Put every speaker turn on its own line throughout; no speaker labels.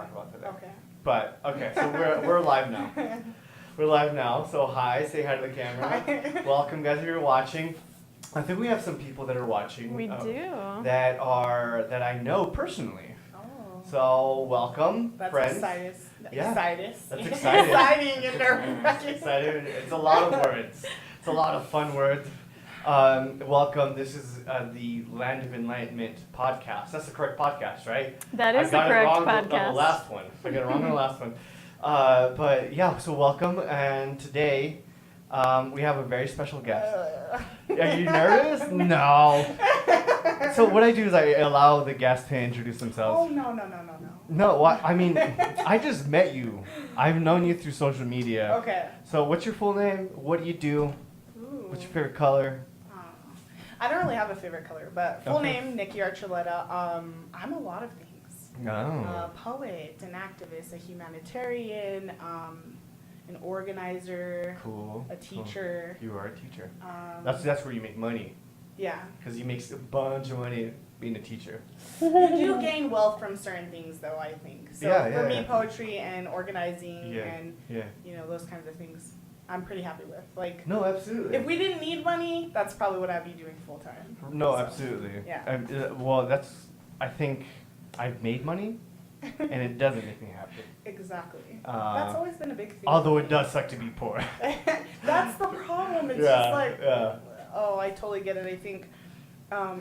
talk about today.
Okay.
But okay, so we're live now. We're live now. So hi, say hi to the camera.
Hi.
Welcome, guys, if you're watching. I think we have some people that are watching.
We do.
That I know personally.
Oh.
So welcome,
That's
friends.
exciting.
Yeah.
Exciting.
That's exciting.
Exciting and nerve-wracking.
Excited. It's a lot of words. It's a lot of fun words. Welcome. This is the Land of Enlightenment podcast. That's the correct podcast, right?
That is the correct
I got it wrong
podcast.
on the last one. I got it wrong on the last one. But yeah, so welcome. And today we have a very special guest. Are you nervous? No. So what I do is I allow the guest to introduce themselves.
Oh, no.
No, what? I mean, I just met you. I've known you through social media.
Okay.
So what's your full name? What do you do?
Ooh.
What's your favorite color?
I don't really have a favorite color, but full
Okay.
name, Nikki Archuleta. I'm a lot of things.
Oh.
Poet, an activist, a humanitarian, an organizer,
Cool.
a teacher.
Cool. You are a teacher.
That's
where you make money.
Yeah.
Because you make a bunch of money being a teacher.
You do gain wealth from certain things, though, I think. So for me, poetry and organizing and those kinds of things, I'm pretty happy with. Like,
No, absolutely.
if we didn't need money, that's probably what I'd be doing full time.
No,
So,
absolutely.
Yeah.
Well, I think I've made money, and it doesn't make me happy.
Exactly. That's always been a big thing.
Although it does suck to be poor.
That's the problem. It's just like,
yeah.
oh, I totally get it. I think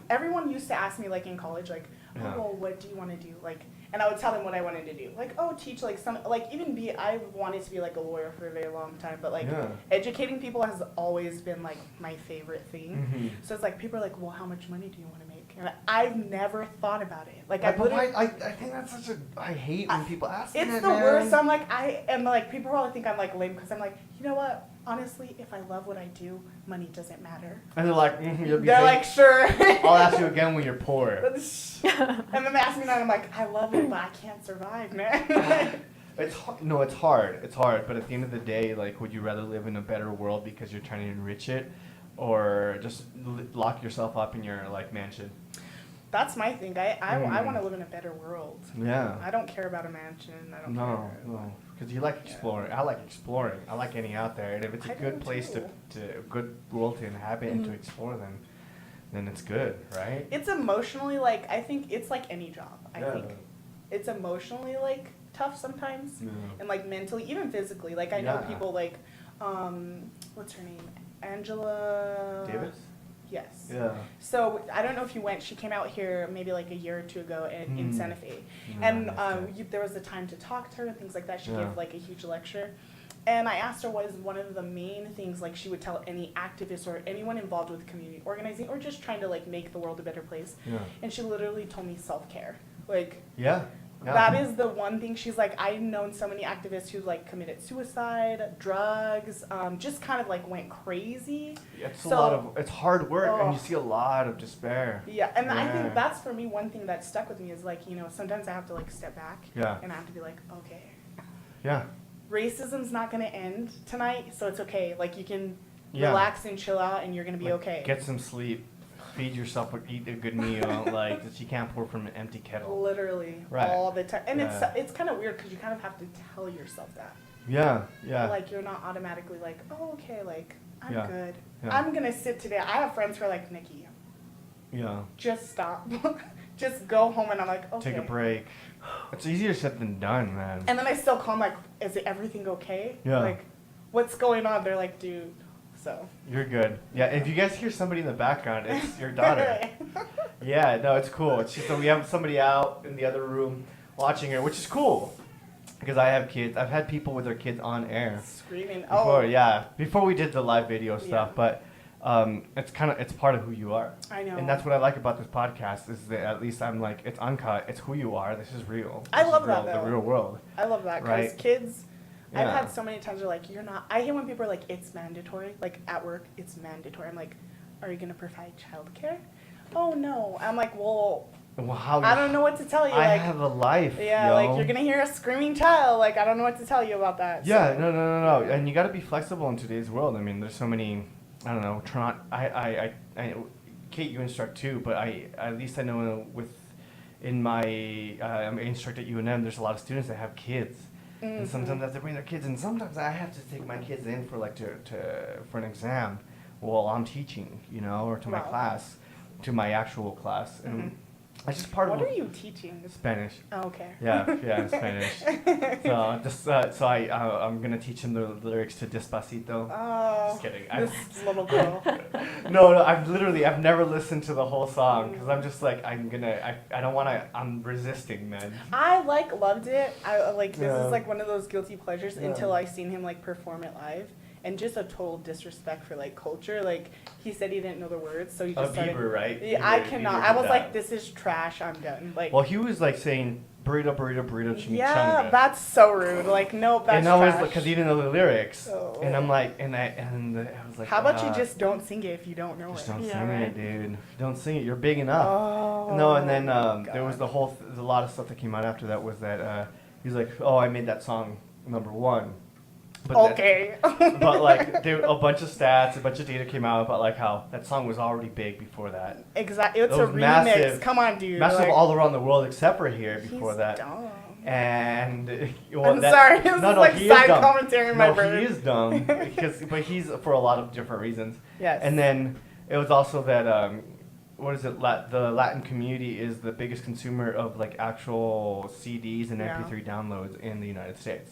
everyone used to ask me, like, in college, like, oh,
Yeah.
well, what do you want to do? Like, and I would tell them what I wanted to do. Like, oh, teach, like, I wanted to be, like, a lawyer for a very long time, but, like,
Yeah.
educating people has always been, like, my favorite thing.
Mhm.
So it's like, people are like, well, how much money do you want to make? And I've never thought about it. Like, I
I think that's I hate when people ask me
it's
that,
the
man.
worst. I'm like, people probably think I'm, like, lame because I'm like, you know what? Honestly, if I love what I do, money doesn't matter.
And they're like, you'll be
They're
safe.
like, sure.
I'll ask you again when you're poor.
And then they ask me that, I'm like, I love it, but I can't survive, man.
It's hard. It's hard. But at the end of the day, like, would you rather live in a better world because you're trying to enrich it, or just lock yourself up in your like mansion?
That's my thing. I want to live in a better world.
Yeah.
I don't care about a mansion. I don't care.
No. Because you like exploring. I like exploring. I like getting out there. And if it's a
I
good
do
place
too.
to a good world to inhabit and to explore, then it's good, right?
It's emotionally, like, I think it's like any job. I
Yeah.
think it's emotionally, like, tough sometimes.
Yeah.
And, like, mentally, even physically. Like, I know
Yeah.
people like, what's her name? Angela...
Davis?
Yes.
Yeah.
So I don't know if you went. She came out here maybe like a year or two ago in Santa Fe,
Yeah,
and
that's
there was a time to talk to her and things like that. She
Yeah.
gave like a huge lecture, and I asked her what is one of the main things like she would tell any activist or anyone involved with community organizing or just trying to like make the world a better place.
Yeah.
And she literally told me self-care. Like
Yeah.
that is the one thing. She's like, I've known so many activists who like committed suicide, drugs, just kind of like went crazy.
It's hard work, and you
Oh.
see a lot of despair.
Yeah, and I
Yeah.
think that's for me one thing that stuck with me is like, sometimes I have to like step back
Yeah.
and I have to be like, okay,
Yeah.
racism's not gonna end tonight, so it's okay. Like you can
Yeah.
relax and chill out and you're gonna be
Like,
okay.
Get some sleep. Feed yourself, eat a good meal. Like, you can't pour from an empty kettle.
Literally
Right.
all the time. And
Yeah.
it's kind of weird because you kind of have to tell yourself that.
Yeah. Yeah.
Like you're not automatically like, oh, okay, like I'm
Yeah.
good.
Yeah.
I'm gonna sit today. I have friends who are like, Nikki,
Yeah.
just stop. Just go home. And I'm like, okay.
Take a break. It's easier said than done, man.
And then I still call them like, is it everything okay?
Yeah.
Like, what's going on? They're like, dude. So.
You're good. Yeah. If you guys hear somebody in the background, it's your daughter. Yeah. No, it's cool. It's just that we have somebody out in the other room watching her, which is cool. Because I have kids. I've had people with their kids on air.
Screaming.
Before,
Oh.
yeah. Before we did the live video stuff,
Yeah.
but it's part of who you are.
I know.
And that's what I like about this podcast is that at least I'm like, it's uncut. It's who you are. This is real.
I
This
love
is
that,
real,
though.
the real world.
I love that because
Right.
kids. I've
Yeah.
had so many times where like you're not. I hate when people are like it's mandatory. Like at work, it's mandatory. I'm like, are you gonna provide childcare? Oh no. I'm like, well,
Well, how
I don't know what to tell you.
I
Like,
have a life.
yeah,
yo.
like you're gonna hear a screaming child. Like I don't know what to tell you about that.
Yeah,
so.
no. And you got to be flexible in today's world. I mean, there's so many. I don't know. Kate, you instruct too, but at least I know with in my I'm an instructor at UNM. There's a lot of students that have kids, and sometimes I have to bring their kids, and sometimes I have to take my kids in for like for an exam while I'm teaching, you know, or to my class, to my actual class, and it's just part of.
What are you teaching?
Spanish.
Oh, okay.
Yeah, Spanish. So just I'm gonna teach him the lyrics to Despacito.
Oh,
just kidding.
This little girl.
No, I've never listened to the whole song because I'm just like I don't want to. I'm resisting, man.
I loved it. I this is like one of those guilty pleasures until I seen him like perform it live. And just a total disrespect for like culture. Like he said he didn't know the words, so he just started.
Bieber, right?
Yeah, I cannot. I was like, this is trash. I'm done. Like.
Well, he was like saying burrito, chimichanga.
Yeah, that's so rude. Like, nope, that's trash.
And I was like, because he didn't know the lyrics,
oh.
and I'm like, and I was like,
how about you just don't sing it if you don't know
just
it?
don't sing it, dude. Don't sing it. You're big enough.
Oh.
No, and then there was a lot of stuff that came out after that was that he's like, oh, I made that song #1. But
okay.
But like a bunch of stats, a bunch of data came out about like how that song was already big before that.
Exactly. It's a remix. Massive, come on, dude.
Massive like, all around the world except for here before
he's
that.
Dumb.
And
I'm sorry. This is like side commentary in my brain.
He is dumb but he's for a lot of different reasons.
Yes.
And then it was also that what is it? The Latin community is the biggest consumer of like actual CDs and MP3 downloads in the United States.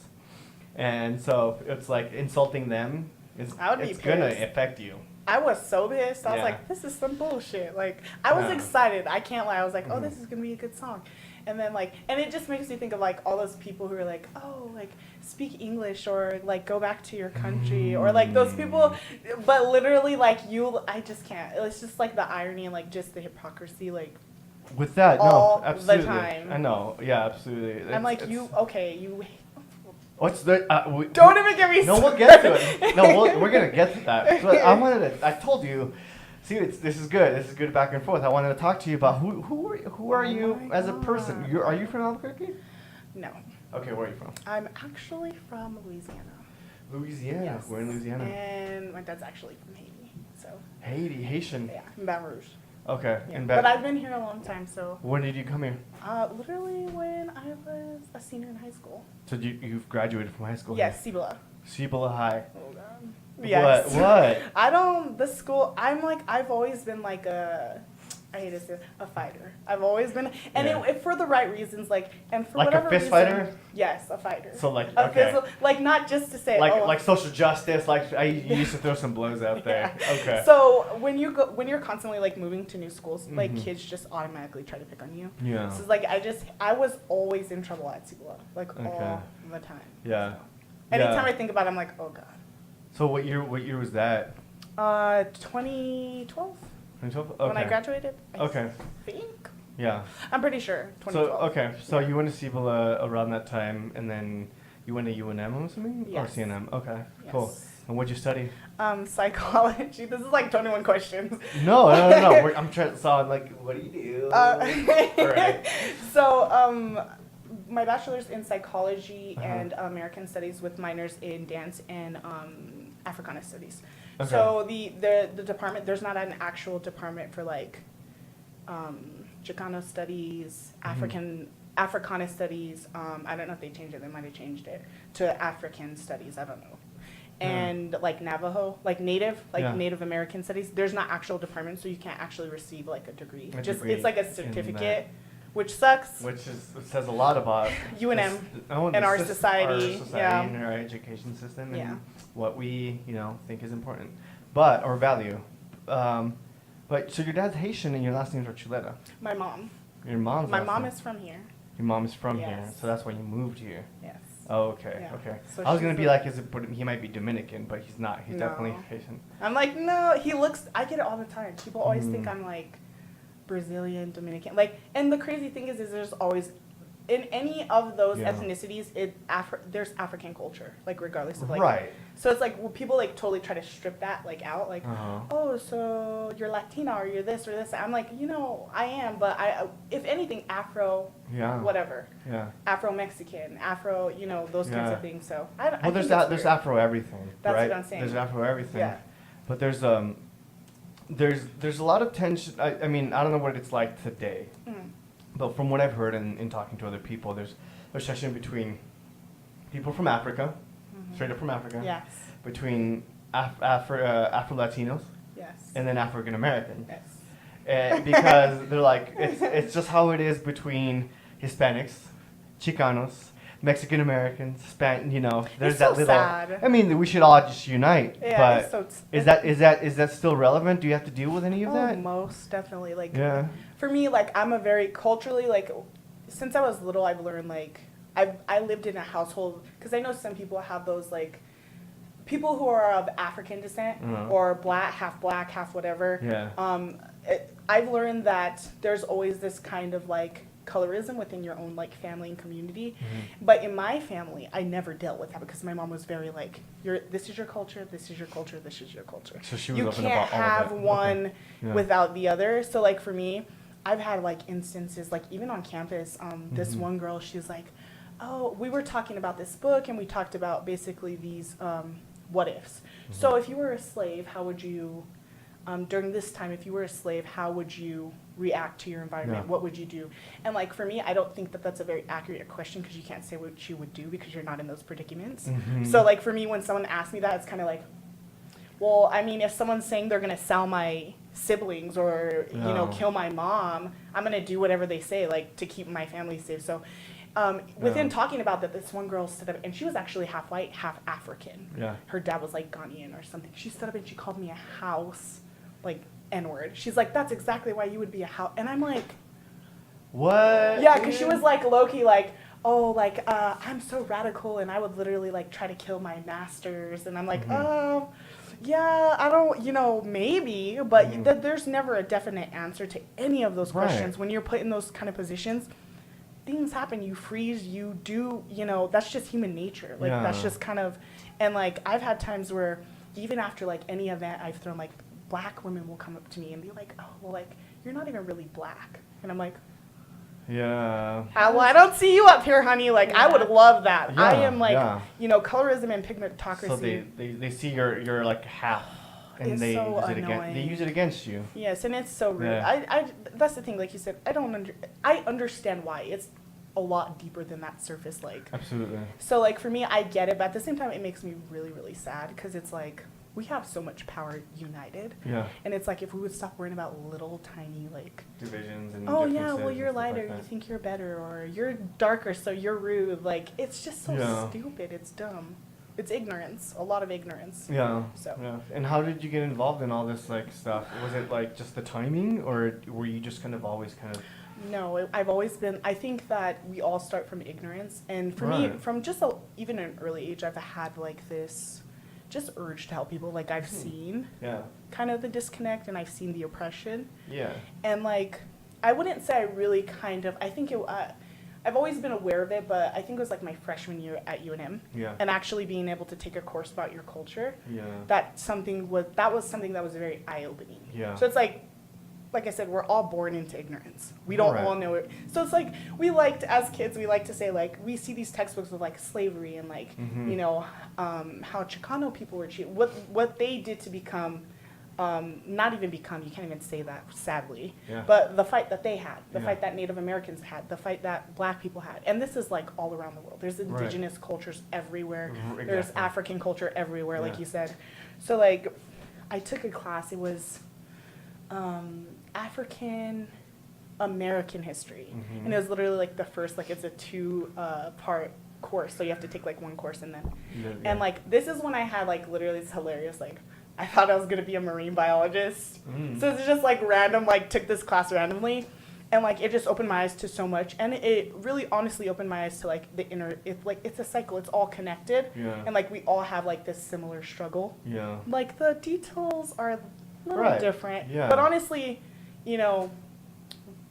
And so it's like insulting them. It's gonna affect you.
I was so pissed. I was like, this is some bullshit. Like, I was excited. I can't lie. I was like, oh, this is gonna be a good song. And then and it just makes me think of like all those people who are like, oh, like speak English or like go back to your country or like those people, but literally like I just can't. It's just like the irony and like just the hypocrisy like.
With that,
all
no, absolutely.
the time.
I know, yeah, absolutely.
I'm like, you.
What's the?
Don't even get me.
No, we'll get to it. No, we're gonna get to that. But I told you. See, this is good. This is good back and forth. I wanted to talk to you about who are you as a person? Are you from Albuquerque?
No.
Okay, where are you from?
I'm actually from Louisiana.
Louisiana.
Yes.
We're in Louisiana.
And my dad's actually from Haiti. So.
Haitian.
Yeah, in Baton Rouge.
Okay.
Yeah. But I've been here a long time, so.
When did you come here?
Literally when I was a senior in high school.
So you've graduated from high school?
Yes, Cibola.
Cibola High.
Oh God. Yes.
What?
The school, I've always been like I hate to say it, a fighter. I've always been, and it for the right reasons, and for
like
whatever
a fist
reason.
fighter?
Yes, a fighter.
So okay.
Not just to say,
like social justice, you used to throw some blows out there.
Yeah.
Okay.
So when you're constantly moving to new schools, kids just automatically try to pick on you.
Yeah.
So I was always in trouble at Cibola, all the time.
Yeah.
So anytime I think about it, I'm like, oh God.
So what year was that?
2012.
2012? Okay.
When I graduated. I think.
Yeah.
I'm pretty sure. 2012.
So you went to Cibola around that time, and then you went to UNM, I'm assuming?
Yes.
Or CNM? Okay.
Yes.
Cool. And what'd you study?
Psychology. This is like 21 questions.
No. I'm trying to sound like, what do you do? All right.
So, my bachelor's in psychology and American studies with minors in dance and Africana studies. Okay. So the department, there's not an actual department for Chicano studies, Africana studies. I don't know if they changed it. They might have changed it to African studies. I don't know. And Navajo, Native American studies. There's not actual departments, so you can't actually receive a degree. It's like a certificate. Which sucks.
It says a lot about
UNM and our society,
and our education system, and what we think is important, or value. But so your dad's Haitian and your last name is Archuleta.
My mom.
Your mom's.
My mom is from here.
Your mom is from here, so that's why you moved here.
Yes.
Oh, okay,
Yeah.
okay.
So
I was gonna be he might be Dominican, but he's not. He's definitely Haitian.
I'm like, no, I get it all the time. People always think I'm Brazilian, Dominican, and the crazy thing is there's always, in any of those ethnicities, there's African culture, regardless of
right.
So it's people totally try to strip that out, oh, so you're Latina or you're this or this. I'm like, I am, but if anything, Afro, whatever, Afro Mexican, Afro, those kinds of things. So
there's Afro everything.
That's
right?
what I'm saying.
There's Afro everything.
Yeah.
But there's a lot of tension. I mean, I don't know what it's like today. But from what I've heard in talking to other people, there's section between people from Africa, straight up from Africa,
Yes.
between Afro-Latinos,
Yes.
and then African Americans.
Yes.
Because they're like, it's just how it is between Hispanics, Chicanos, Mexican Americans, there's
It's
that
so
little.
sad.
I mean, we should all just unite.
Yeah,
but
it's so
is that still relevant? Do you have to deal with any of that?
Most definitely. Like,
Yeah.
for me, like, I'm a very culturally, like, since I was little, I've learned, like, I lived in a household, because I know some people have those, like, people who are of African descent, or black, half whatever.
Yeah.
I've learned that there's always this kind of, like, colorism within your own, like, family and community. But in my family, I never dealt with that, because my mom was very, like, this is your culture, this is your culture, this is your culture.
So she was
You
open
can't
about all of
have
it.
one
Okay. Yeah.
without the other. So, like, for me, I've had, like, instances, like, even on campus, this one girl, she's like, oh, we were talking about this book, and we talked about basically these what ifs. So if you were a slave, how would you, during this time, if you were a slave, how would you react to your environment?
Yeah.
What would you do? And, like, for me, I don't think that that's a very accurate question, because you can't say what you would do because you're not in those predicaments. So, like, for me, when someone asks me that, it's kind of like, well, I mean, if someone's saying they're going to sell my siblings or, kill my mom, I'm going to do whatever they say, like, to keep my family safe. So within talking about that, this one girl stood up, and she was actually half white, half African.
Yeah.
Her dad was, like, Ghanaian or something. She stood up and she called me a house, like, N-word. She's like, that's exactly why you would be a house. And I'm like,
What?
yeah, because she was, like, low-key, like, oh, like, I'm so radical, and I would literally, like, try to kill my masters. And I'm like, yeah, I don't, maybe, but there's never a definite answer to any of those questions.
Right.
When you're put in those kind of positions, things happen. You freeze, you do, that's just human nature. Like, that's just kind of, and, like, I've had times where even after, like, any event I've thrown, like, black women will come up to me and be like, oh, well, like, you're not even really black. And I'm like,
Yeah.
well, I don't see you up here, honey. Like, I would love that.
Yeah,
I am, like,
yeah.
Colorism and pigmentocracy.
So they see you're like half, and
It's
they
so
use it against
annoying.
they use it against you.
Yes, and it's so rude.
Yeah.
I that's the thing, like you said, I understand why. It's a lot deeper than that surface, like.
Absolutely.
So, like, for me, I get it, but at the same time, it makes me really, really sad, because it's like, we have so much power united.
Yeah.
And it's like, if we would stop worrying about little tiny, like,
Divisions and
oh, yeah,
differences
well,
and
you're
stuff like
lighter,
that.
you think you're better, or you're darker, so you're rude. Like, it's just so
Yeah.
stupid. It's dumb. It's ignorance, a lot of ignorance.
Yeah.
So.
Yeah. And how did you get involved in all this like stuff? Was it like just the timing, or were you just kind of always kind of?
No, I've always been, I think that we all start from ignorance. And for me,
Right.
from just even an early age, I've had, like, this just urge to help people. Like, I've seen
Yeah.
kind of the disconnect, and I've seen the oppression.
Yeah.
And, like, I wouldn't say I really kind of, I think I've always been aware of it, but I think it was, like, my freshman year at UNM.
Yeah.
And actually being able to take a course about your culture.
Yeah.
That was something that was very eye-opening.
Yeah.
So it's like I said, we're all born into ignorance. We don't
Right.
all know it. So it's like, as kids, we like to say, like, we see these textbooks of, like, slavery and, like, how Chicano people were treated, what they did to become, not even become, you can't even say that, sadly,
Yeah.
but the fight that they had, the
Yeah.
fight that Native Americans had, the fight that black people had. And this is, like, all around the world. There's
Right.
indigenous cultures everywhere.
Exactly.
There's African culture everywhere, like
Yeah.
you said. So, like, I took a class, it was African American history.
Mhm.
And it was literally, like, the first, like, it's a 2-part course, so you have to take, like, one course and then.
Yeah.
And, like, this is when I had, like, literally, it's hilarious, like, I thought I was going to be a marine biologist. So it's just, like, random, like, took this class randomly. And, like, it just opened my eyes to so much. And it really honestly opened my eyes to, like, the inner, it's a cycle. It's all connected.
Yeah.
And, like, we all have, like, this similar struggle.
Yeah.
Like, the details are a little
Right.
different.
Yeah.
But honestly,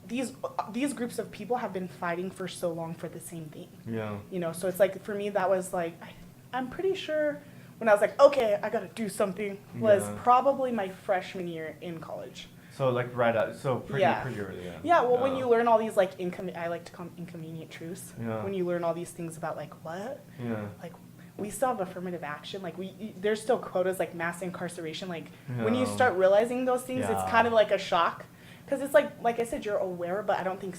these groups of people have been fighting for so long for the same thing.
Yeah.
So it's like, for me, that was like, I'm pretty sure when I was like, okay, I gotta do something, was
Yeah.
probably my freshman year in college.
So like right out, so pretty
Yeah.
pretty early. Yeah.
Yeah, well, when you learn all these, like, I like to call them inconvenient truths.
Yeah.
When you learn all these things about, like, what?
Yeah.
Like, we still have affirmative action. Like, there's still quotas, like mass incarceration. Like, when you
Yeah.
start realizing those things, it's
Yeah.
kind of like a shock. because it's like I said, you're aware, but I don't think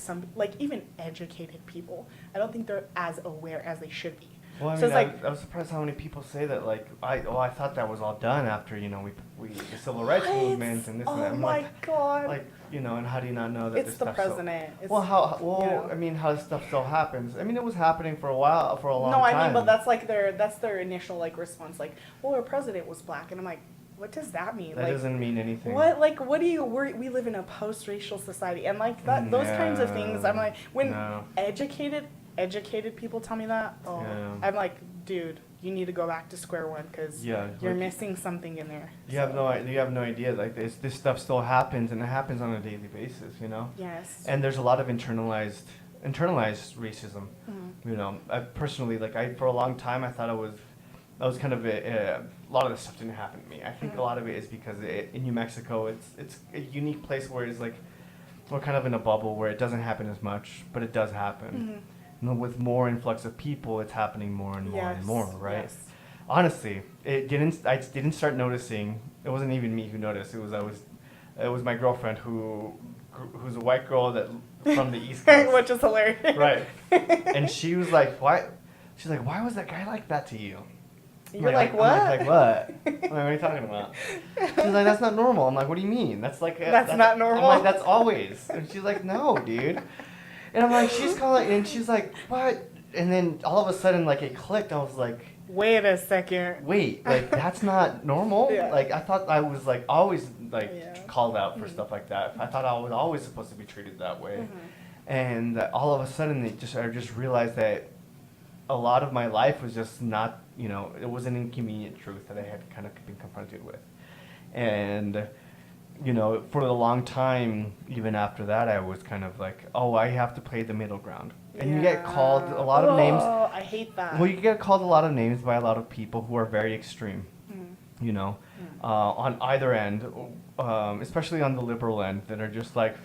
even educated people, I don't think they're as aware as they should be.
Well, I
So
mean,
it's
I was surprised how many people say that. Like, I thought that was all done after we the civil rights
What?
movement and this and that.
Oh
I'm
my God.
like, and how do you not know that
It's
this
the
stuff
president.
I mean, how this stuff still happens. I mean, it was happening for a while, for a long time.
No, I mean, but that's their initial response. Like, well, our president was black, and I'm like, what does that mean?
That doesn't mean anything.
What do you? We live in a post-racial society, and that those kinds of things. I'm like, when educated people tell me that, I'm like, dude, you need to go back to square one because you're missing something in there.
You have no idea. Like this stuff still happens, and it happens on a daily basis.
Yes.
And there's a lot of internalized racism. I personally, for a long time, I thought I was kind of a lot of this stuff didn't happen to me. I think a lot of it is because in New Mexico, it's a unique place where it's like we're kind of in a bubble where it doesn't happen as much, but it does happen. And with more influx of people, it's happening more and more and more, right?
Yes.
Honestly, I didn't start noticing. It wasn't even me who noticed. It was my girlfriend who's a white girl from the East Coast,
which is hilarious.
right? And she was like, "Why?" She's like, "Why was that guy like that to you?"
You're like, what?
I'm like, what? I'm like, what are you talking about? She's like, that's not normal. I'm like, what do you mean? That's
that's not normal.
I'm like, that's always. And she's like, no, dude. And I'm like, and she's like, what? And then all of a sudden, it clicked. I was like,
wait a second.
Wait, that's not normal?
Yeah.
I thought I was always called out for stuff like that. I thought I was always supposed to be treated that way. And all of a sudden, I just realized that a lot of my life was just not, it was an inconvenient truth that I had kind of been confronted with. And, for a long time, even after that, I was kind of like, oh, I have to play the middle ground. And you get called a lot of names.
Oh, I hate that.
Well, you get called a lot of names by a lot of people who are very extreme, on either end, especially on the liberal end, that are just like,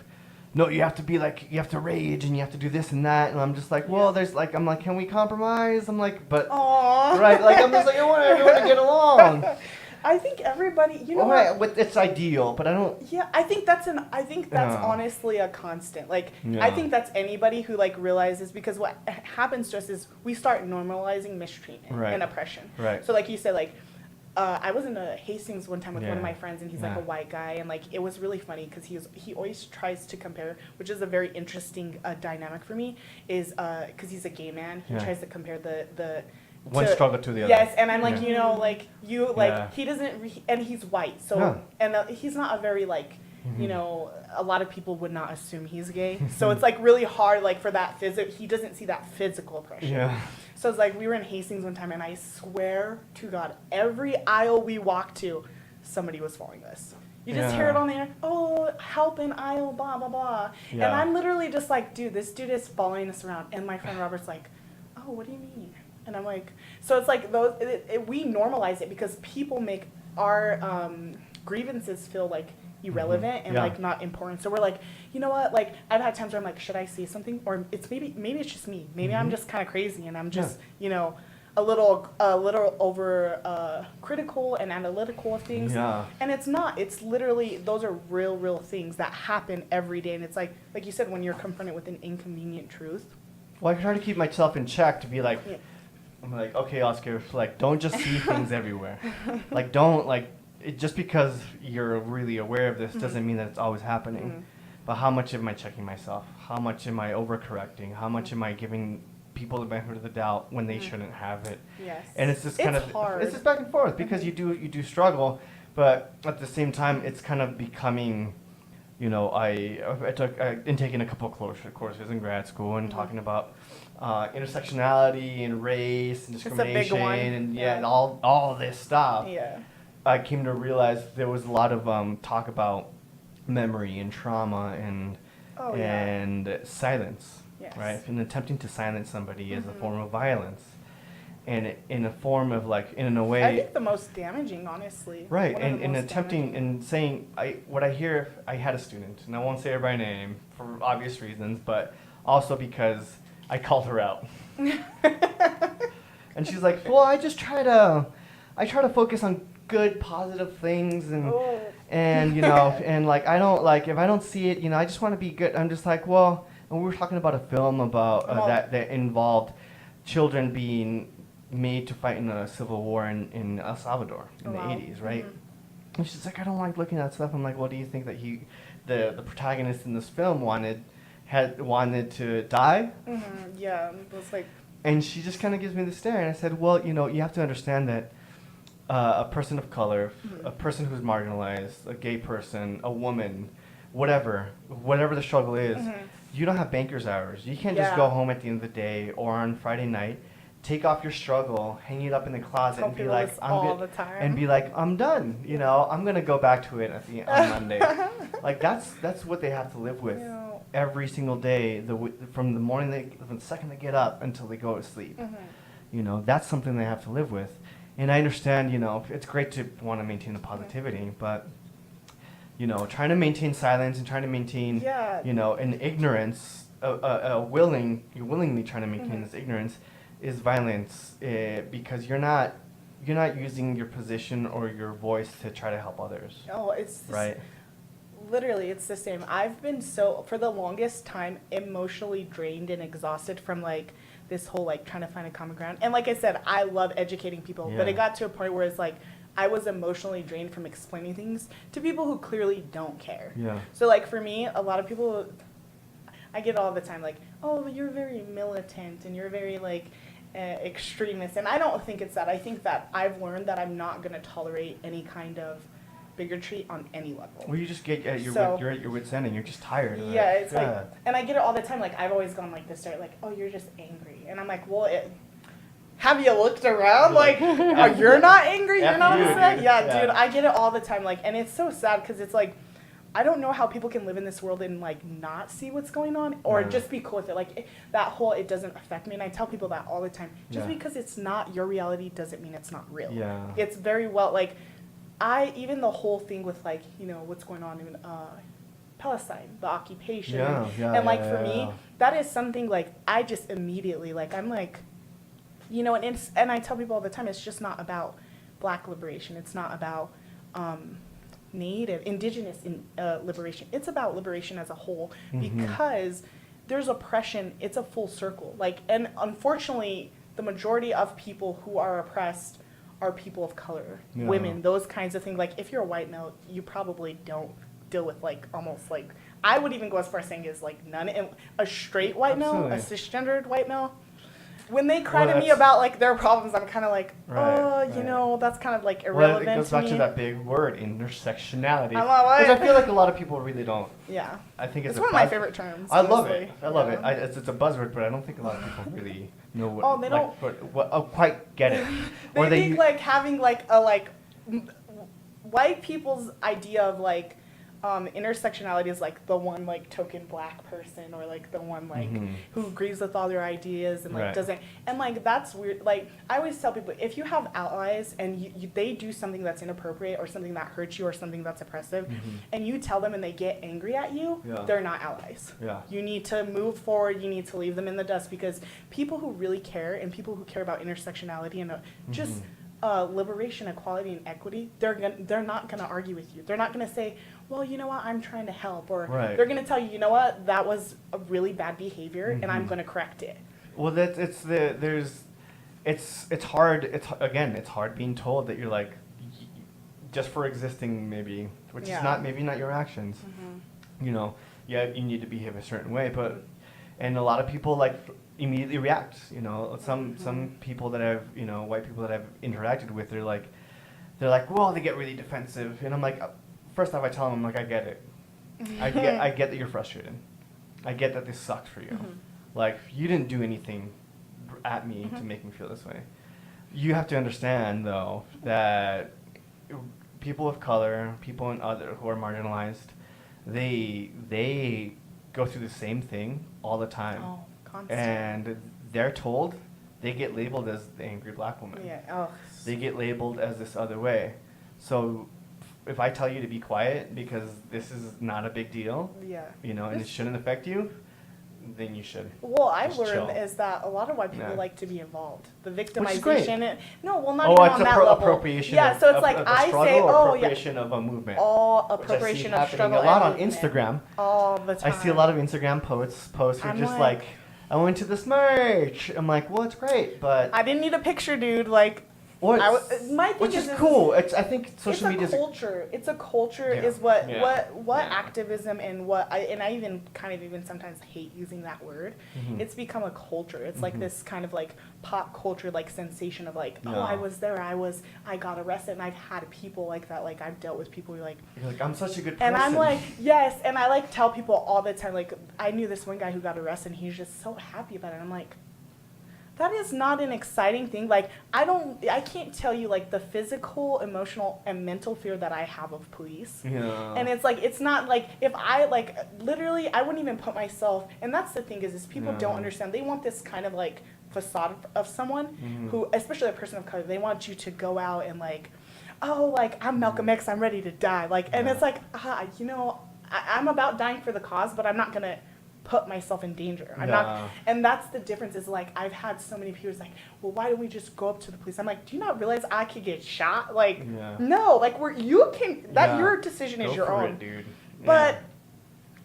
no, you have to be you have to rage and you have to do this and that. And I'm just like, well, I'm like, can we compromise? I'm like, but,
aww.
right, I'm just like, I want everyone to get along.
I think everybody,
It's ideal, but I don't.
Yeah, I think that's honestly a constant. I think that's anybody who realizes, because what happens to us is we start normalizing mistreatment and oppression.
Right.
So you said, I was in a Hastings one time with one of my friends, and he's a white guy, and it was really funny because he always tries to compare, which is a very interesting dynamic for me, is because he's a gay man, he tries to compare the
one struggle to the other.
Yes, and I'm like, he doesn't, and he's white, so and he's not a very a lot of people would not assume he's gay, so it's really hard for that he doesn't see that physical oppression.
Yeah.
So it's we were in Hastings one time, and I swear to God, every aisle we walked to, somebody was following us. You just hear it on there, oh, help in aisle, blah, blah, blah.
Yeah.
And I'm literally just like, dude, this dude is following us around. And my friend Robert's like, oh, what do you mean? And I'm like, so it's we normalize it because people make our grievances feel irrelevant and not important. So we're like, you know what? I've had times where I'm like, should I say something? Or it's maybe it's just me. Maybe I'm just kind of crazy and I'm just a little over critical and analytical of things.
Yeah.
And it's not. It's literally those are real things that happen every day. And it's like you said, when you're confronted with an inconvenient truth.
Well, I try to keep myself in check to be I'm like, okay, Oscar, don't just see things everywhere. Don't just because you're really aware of this doesn't mean that it's always happening. But how much am I checking myself? How much am I overcorrecting? How much am I giving people the benefit of the doubt when they shouldn't have it?
Yes.
And it's just hard. It's just back and forth because you do struggle, but at the same time, it's kind of becoming. I took taking a couple of courses in grad school and talking about intersectionality and race and discrimination and all this stuff.
Yeah.
I came to realize there was a lot of talk about memory and trauma and silence, right? And attempting to silence somebody is a form of violence, and in a form of in a way.
I think the most damaging, honestly.
Right, and attempting and saying what I hear. I had a student, and I won't say her by name for obvious reasons, but also because I called her out, and she's like, "Well, I try to focus on good, positive things, and you know, and like I don't like if I don't see it, you know, I just want to be good. I'm just like, well, and we were talking about a film about that involved children being made to fight in a civil war in El Salvador in the 80s, right? Mm-hmm. And she's like, I don't like looking at stuff. I'm like, well, do you think that the protagonist in this film wanted to die?
Mm-hmm. Yeah, it was like.
And she just kind of gives me the stare, and I said, well, you know, you have to understand that a person of color, a person who's marginalized, a gay person, a woman, whatever the struggle is, you don't have banker's hours. You can't just go home at the end of the day or on Friday night, take off your struggle, hang it up in the closet, and be like, I'm done. You know, I'm gonna go back to it on Monday. Like that's what they have to live with every single day. From the second they get up until they go to sleep. You know, that's something they have to live with. And I understand, you know, it's great to want to maintain the positivity, but you know, trying to maintain silence and trying to maintain, you know, an ignorance, willingly trying to maintain this ignorance, is violence, because you're not using your position or your voice to try to help others.
Oh, it's
right.
Literally, it's the same. I've been for the longest time, emotionally drained and exhausted from like this whole like trying to find a common ground. And like I said, I love educating people, but it got to a point where it's like I was emotionally drained from explaining things to people who clearly don't care. Yeah. So like for me, a lot of people, I get all the time like, oh, you're very militant and you're very like extremist, and I don't think it's that. I think that I've learned that I'm not going to tolerate any kind of bigotry on any level.
Well, you just get you're at your wit's end and you're just tired of it.
It's like, and I get it all the time. Like I've always gone like this, like, oh, you're just angry, and I'm like, well, have you looked around? Like, you're not angry, you're not upset. Yeah, dude, I get it all the time. Like, and it's so sad because it's like, I don't know how people can live in this world and like not see what's going on or just be cool with it. Like that whole it doesn't affect me, and I tell people that all the time. Just because it's not your reality doesn't mean it's not real. Yeah, it's very well like even the whole thing with like, you know, what's going on in Palestine, the occupation, and like for me that is something like I just immediately like I'm like, you know, and I tell people all the time it's just not about Black liberation. It's not about Native, Indigenous liberation. It's about liberation as a whole because there's oppression. It's a full circle. Like, and unfortunately, the majority of people who are oppressed are people of color, women, those kinds of things. Like, if you're a white male, you probably don't deal with like almost like I would even go as far as saying is like none. And a straight white male, a cisgendered white male. When they cry to me about like their problems, I'm kind of like, you know, that's kind of like irrelevant to me. Well, it goes back to
that big word, intersectionality, which I feel like a lot of people really don't.
Yeah.
I think it's
one of my favorite terms.
I love it. I love it. It's a buzzword, but I don't think a lot of people really know what.
They don't
quite get it.
They think like having like a white people's idea of like intersectionality is like the one like token Black person or like the one like who agrees with all their ideas and like doesn't, and like that's weird. Like I always tell people, if you have allies and they do something that's inappropriate or something that hurts you or something that's oppressive, and you tell them and they get angry at you, they're not allies. You need to move forward. You need to leave them in the dust, because people who really care and people who care about intersectionality and just liberation, equality, and equity, they're not gonna argue with you. They're not gonna say, well, you know what, I'm trying to help, or they're gonna tell you, you know what, that was a really bad behavior, and I'm gonna correct it.
Well, it's hard. It's hard being told that you're like, just for existing maybe, which is maybe not your actions. You know, you need to behave a certain way, and a lot of people like immediately react. You know, some people that I've, you know, white people that I've interacted with, they're like, well, they get really defensive, and I'm like, first off, I tell them, I'm like, I get it. I get that you're frustrated. I get that this sucks for you. Like, you didn't do anything at me to make me feel this way. You have to understand, though, that people of color, people who are marginalized, they go through the same thing all the time.
Oh, constantly.
And they're told, they get labeled as the angry Black woman. They get labeled as this other way. So if I tell you to be quiet because this is not a big deal, you know, and it shouldn't affect you, then you should.
Well, I've
Just
learned
chill.
is that a lot of white people
Yeah.
like to be involved. The
Which is great.
victimization. No, well, not
Oh,
even
it's
on that level.
appropriation.
Yeah, so it's like
of a
I
struggle
say,
or
oh yeah,
appropriation of a movement.
all
Which I see
appropriation of
happening
struggle.
a lot on
and movement.
Instagram.
All the time.
I see a lot of Instagram posts who are
I'm
just
like-
like, I went to this merch. I'm like, well, it's great, but
I didn't need a picture, dude. Like,
or
I
it's-
w- my thing
which
is
is cool. I think social
it's a
media is
culture. It's a culture.
Yeah.
Is what
Yeah.
what
Yeah.
activism and I even kind of even sometimes hate using that word.
Mhm.
It's become a culture. It's like
Mhm.
this kind of like pop culture like sensation of like, oh,
Yeah.
I was there. I got arrested, and I've had people like that. Like I've dealt with people who like.
You're like, I'm such a good person.
And I'm like, yes, and I like tell people all the time, like, I knew this one guy who got arrested, and he's just so happy about it. I'm like, that is not an exciting thing. Like, I can't tell you, like, the physical, emotional, and mental fear that I have of police.
yeah.
And it's like, it's not like, if I, like, literally, I wouldn't even put myself, and that's the thing is people don't
Yeah.
understand. They want this kind of, like, facade of someone
Mhm.
who, especially a person of color, they want you to go out and, like, oh, like, I'm Malcolm X, I'm ready to die. Like, and
Yeah.
it's like, you know, I'm about dying for the cause, but I'm not going to put myself in danger. I'm
Yeah.
not, and that's the difference is like, I've had so many people like, well, why don't we just go up to the police? I'm like, do you not realize I could get shot? Like,
Yeah.
no, like you can,
Yeah.
your decision is
Go
your
for
own.
it, dude.
But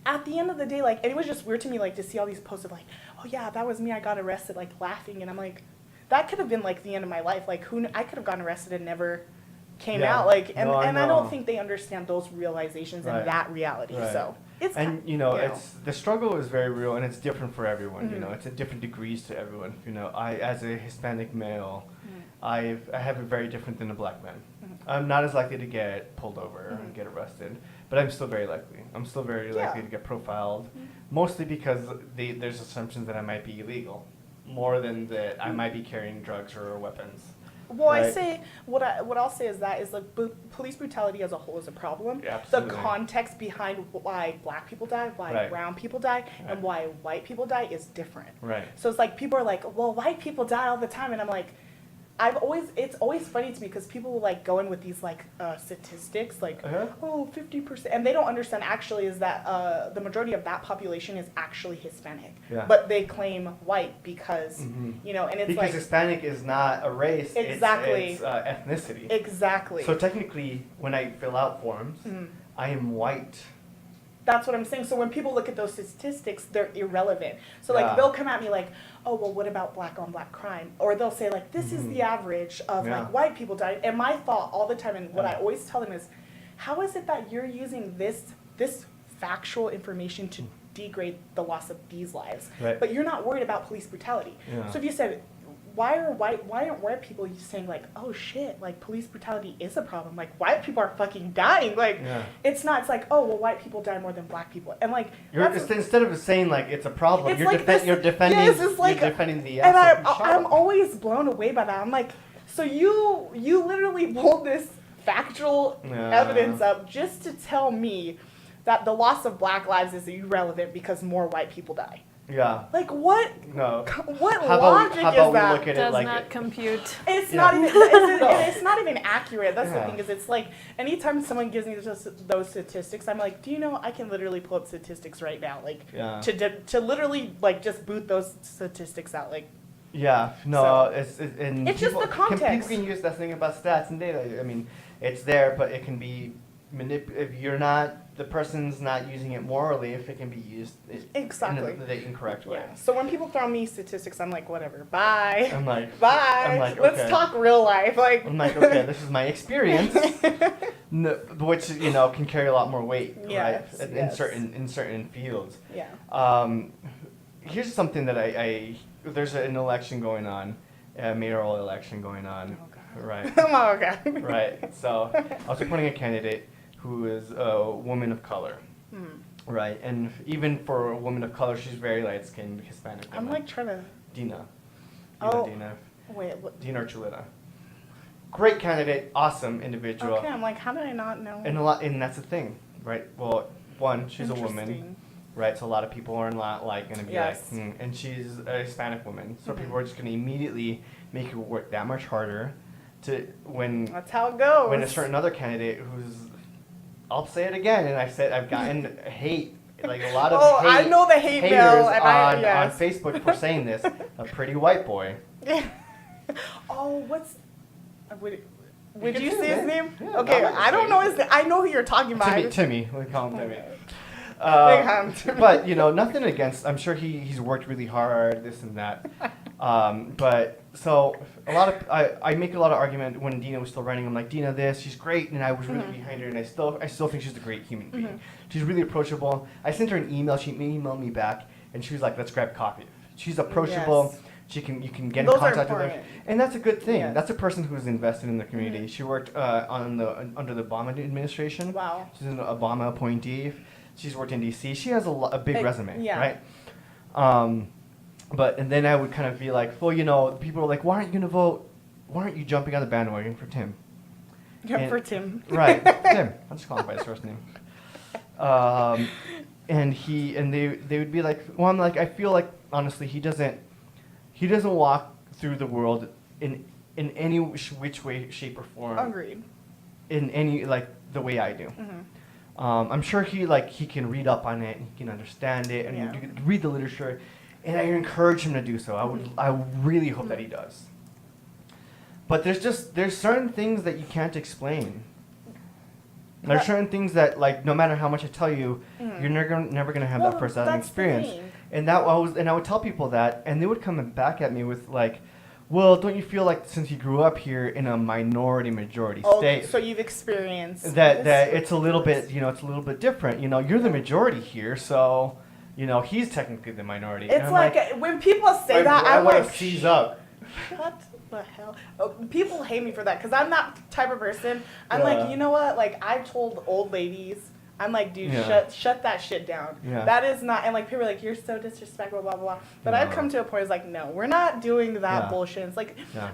at the end of the day, like, and it was just weird to me, like, to see all these posts of like, oh yeah, that was me, I got arrested, like laughing, and I'm like, that could have been like the end of my life. Like, I could have gotten arrested and never came
Yeah.
out. Like, and
No, I
and I
know.
don't think they understand those realizations
Right.
and that reality.
Right.
So it's
And it's the struggle is very real, and it's different for everyone. You
Mhm.
know, it's at different degrees to everyone. You know, I as a Hispanic male,
Mhm.
I have it very different than a black man.
Mhm.
I'm not as likely to get pulled over
Mhm.
and get arrested, but I'm still very likely. I'm still very
Yeah.
likely to get profiled,
Mhm.
mostly because there's assumptions that I might be illegal, more than that I
Mhm.
might be carrying drugs or weapons.
Well, I
Right.
say what I'll say is that is like police brutality as a whole is a problem.
Yeah,
The
absolutely.
context behind why black people die, why
Right.
brown people die,
Right.
and why white people die is different.
Right.
So it's like people are like, well, white people die all the time, and I'm like, it's always funny to me because people will like go in with these like statistics like,
Uh-huh.
oh, 50%, and they don't understand actually is that the majority of that population is actually Hispanic,
Yeah.
but they claim white because
Mhm.
and it's
Because
like
Hispanic is not a race,
Exactly.
it's ethnicity.
exactly.
So technically, when I fill out forms,
Mhm.
I am white.
That's what I'm saying. So when people look at those statistics, they're irrelevant. So like
Yeah.
they'll come at me like, oh well, what about black on black crime? Or they'll say like, this is
Mhm.
the average of
Yeah.
like white people dying. And my thought all the time, and what
Yeah.
I always tell them is, how is it that you're using this factual information to degrade the loss of these lives,
Right.
but you're not worried about police brutality?
Yeah.
So if you said, why aren't white people saying like, oh shit, like police brutality is a problem, like white people are fucking dying, like
Yeah.
it's not, it's like, oh well, white people die more than black people, and like that's-
Instead of saying like it's a problem,
It's
you're,
like this-
you're defending.
yes, it's like-
you're defending the.
and
asset. Shut
I'm
up.
always blown away by that. I'm like, so you literally pulled this factual
Yeah.
evidence up just to tell me that the loss of black lives is irrelevant because more white people die.
Yeah.
Like what?
No.
What
How
logic
about
is
we
that?
look at it
Does
like
not compute.
It's
Yeah.
not even. It's not even accurate. That's the
Yeah.
thing. Is it's like anytime someone gives me those statistics, I'm like, do you know I can literally pull up statistics right now, like
Yeah.
to literally like just boot those statistics out, like.
Yeah, no,
So-
and
It's just
people,
the context.
People can use that thing about stats and data. I mean, it's there, but it can be if you're not the person's not using it morally, if it can be used
Exactly.
in the incorrect way.
Yeah. So when people throw me statistics, I'm like, whatever. Bye.
I'm like,
Bye.
I'm like,
Let's
okay.
talk real life. Like.
I'm like, okay, this is my experience, which can carry a lot more weight,
Yes,
right?
yes.
In certain fields.
Yeah.
Here's something that there's an election going on, a mayoral election going on,
Oh, God.
right?
Oh, okay.
Right. So I was supporting a candidate who is a woman of color,
Hmm.
right? And even for a woman of color, she's very light-skinned, Hispanic woman.
I'm like trying to.
Dina.
Oh.
Dina.
Wait. What?
Dina Archuleta. Great candidate, awesome individual.
Okay. I'm like, how did I not know?
And that's the thing, right? Well, one, she's a woman,
Interesting.
right? So a lot of people are not like gonna be
Yes.
like, and she's a Hispanic woman, so
Mhm.
people are just gonna immediately make her work that much harder to when
That's how it goes.
when a certain other candidate who's, I'll say it again, and I've gotten hate like a lot of
I know the hate
haters
mail and
on Facebook for saying this. A pretty white boy.
Oh, would you
say
see
his
his
name?
name?
Yeah,
Okay,
I'm not
I don't know
saying
his name. I know who you're talking about.
Timmy. We call him Timmy. But nothing against. I'm sure he's worked really hard, this and that. But so a lot of I make a lot of argument when Dina was still running. I'm like, Dina, this, she's great, and I was really behind her, and I still think she's a great human being. She's really approachable. I sent her an email. She emailed me back, and she was like, let's grab coffee. She's approachable.
Yes.
You can get
Those
in contact with her,
important.
and that's a good thing.
Yes.
That's a person who's invested in the community. She worked under the Obama administration.
Wow.
She's an Obama appointee. She's worked in D.C. She has a big resume,
yeah.
right? And then I would kind of be like, well, people are like, why aren't you gonna vote? Why aren't you jumping on the bandwagon for Tim?
For Tim.
Right, Tim. I'll just call him by his first name. And they would be like, well, I'm like, I feel like honestly he doesn't walk through the world in any which way, shape, or form.
Agreed.
In any the way I do. I'm sure he can read up on it and he can understand it and you can read the literature, and I encourage him to do so. I really hope that he does. But there's certain things that you can't explain. There's certain things that no matter how much I tell you, you're never gonna have that first-hand experience. And I would tell people that, and they would come back at me with well, don't you feel like since you grew up here in a majority state,
so you've experienced
that it's a little bit different. You're the majority here, so he's technically the minority.
It's when people say that,
I
I'm
want
like,
to seize up.
What the hell? Oh, people hate me for that because I'm that type of person. I'm like, you know what? I've told old ladies, I'm like, dude, shut that shit down.
Yeah.
That is not, and people are like, you're so disrespectful, blah, blah, blah. But I've come to a point, it's like, no, we're not doing that bullshit. It's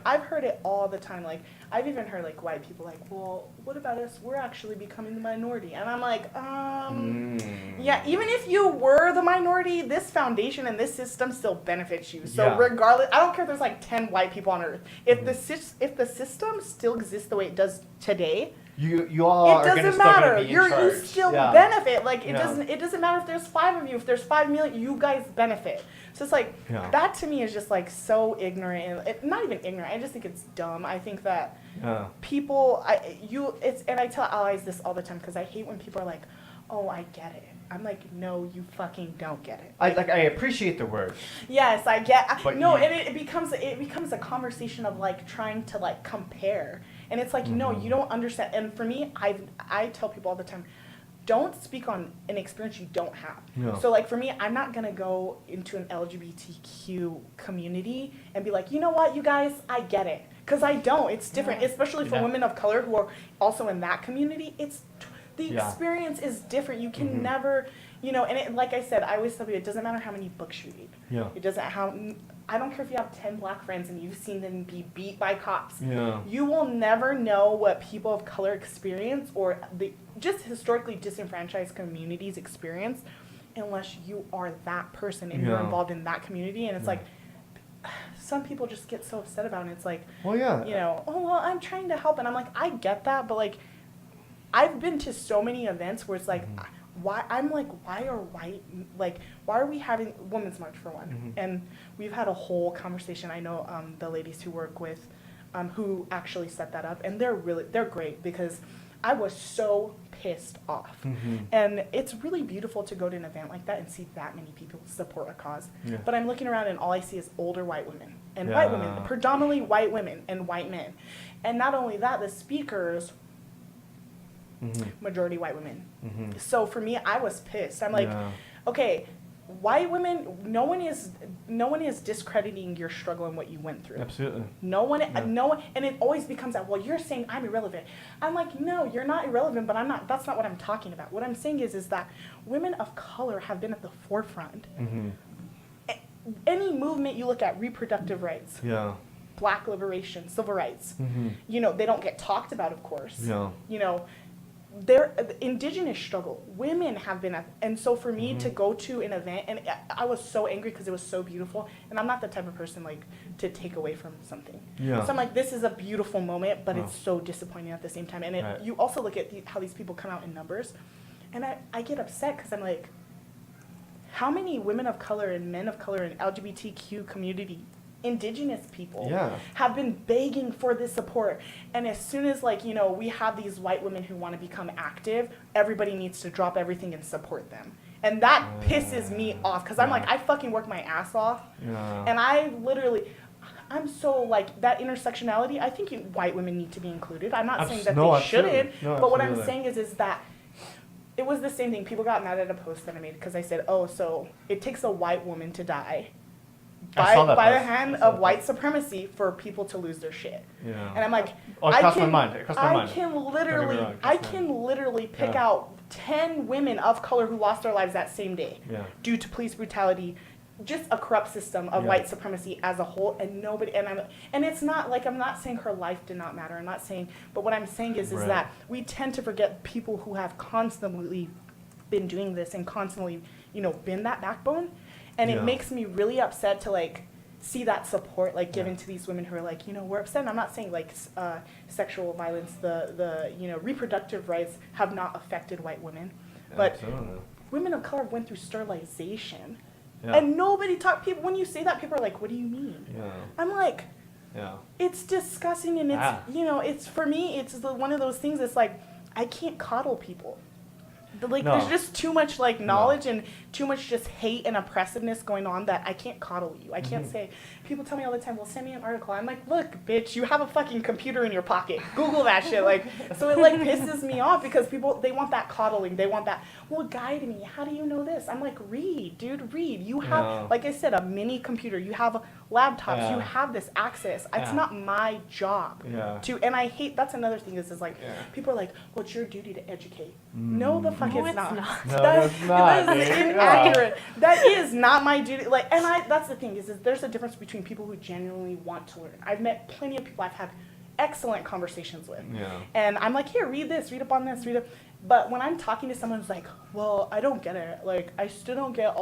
I've heard it all the time. I've even heard white people well, what about us? We're actually becoming the minority. And I'm like, yeah, even if you were the minority, this foundation and this system still benefits you. So regardless, I don't care if there's 10 white people on earth. If the system still exists the way it does today,
you all
it doesn't matter. You still benefit. It doesn't matter if there's 5 of you. If there's 5 million, you guys benefit. So it's that to me is just so ignorant. Not even ignorant. I just think it's dumb. I think that people, and I tell allies this all the time because I hate when people are like, oh, I get it. I'm like, no, you fucking don't get it.
I appreciate the word.
Yes, I get. And it becomes a conversation of trying to compare, and it's no, you don't understand. And for me, I tell people all the time, don't speak on an experience you don't have.
No.
So for me, I'm not gonna go into an LGBTQ community and be like, you know what, you guys, I get it, because I don't. It's different, especially for women of color who are also in that community. The experience is different. You can never, and like I said, I always tell you, it doesn't matter how many books you read. Yeah. It doesn't I don't care if you have 10 black friends and you've seen them be beat by cops. Yeah. You will never know what people of color experience or the just historically disenfranchised communities experience unless you are that person and you're involved in that community. And it's some people just get so upset about it. It's oh, well, I'm trying to help. And I'm like, I get that, but I've been to so many events where it's why are we having Women's March for one? And we've had a whole conversation. I know the ladies who work with who actually set that up, and they're great because I was so pissed off. And it's really beautiful to go to an event like that and see that many people support a cause. Yeah. But I'm looking around and all I see is older white women and white women, predominantly white women and white men. And not only that, the speakers majority white women. So for me, I was pissed. I'm like, okay, white women, no one is discrediting your struggle and what you went through.
Absolutely.
No one, and it always becomes that, well, you're saying I'm irrelevant. I'm like, no, you're not irrelevant, but that's not what I'm talking about. What I'm saying is that women of color have been at the forefront. Any movement you look at, reproductive rights. Yeah. Black liberation, civil rights. They don't get talked about, of course. Yeah. The indigenous struggle, women have been and so for me to go to an event, and I was so angry because it was so beautiful, and I'm not the type of person to take away from something. So I'm like, this is a beautiful moment, but it's so disappointing at the same time. And you also look at how these people come out in numbers, and I get upset because I'm like, how many women of color and men of color and LGBTQ community, indigenous people, have been begging for this support? And as soon as, like, you know, we have these white women who want to become active, everybody needs to drop everything and support them. And that pisses me off, because I'm like, I fucking work my ass off. And I'm so, like, that intersectionality, I think white women need to be included. I'm not saying that they shouldn't, but what I'm saying is that it was the same thing. People got mad at a post that I made because I said, oh, so it takes a white woman to die by the hand of white supremacy for people to lose their shit. And I'm like, I can literally pick out 10 women of color who lost their lives that same day due to police brutality, just a corrupt system of white supremacy as a whole, and nobody, and it's not like, I'm not saying her life did not matter, I'm not saying, but what I'm saying is that we tend to forget people who have constantly been doing this and constantly, you know, been that backbone, and it makes me really upset to, like, see that support, like, given to these women who are like, you know, we're upset. And I'm not saying, like, sexual violence, the you know, reproductive rights have not affected white women, but women of color went through sterilization. And nobody people, when you say that, people are like, what do you mean? I'm like, it's disgusting, and it's, you know, it's, for me, it's one of those things that's like, I can't coddle people. Like, there's just too much, like, knowledge and too much just hate and oppressiveness going on that I can't coddle you. I can't say, people tell me all the time, well, send me an article. I'm like, look, bitch, you have a fucking computer in your pocket. Google that shit. Like, so it, like, pisses me off because people, they want that coddling. They want that, well, guide me. How do you know this? I'm like, read, dude, read. You have, like I said, a mini computer. You have laptops. You have this access. It's not my job to, and I hate, that's another thing is like, people are like, well, it's your duty to educate. No, the fuck it's not.
No, it's not.
That is inaccurate. That is not my duty. Like, and that's the thing is there's a difference between people who genuinely want to learn. I've met plenty of people I've had excellent conversations with. And I'm like, here, read this, read up on this, read up. But when I'm talking to someone who's like, well, I don't get it. Like, I still don't get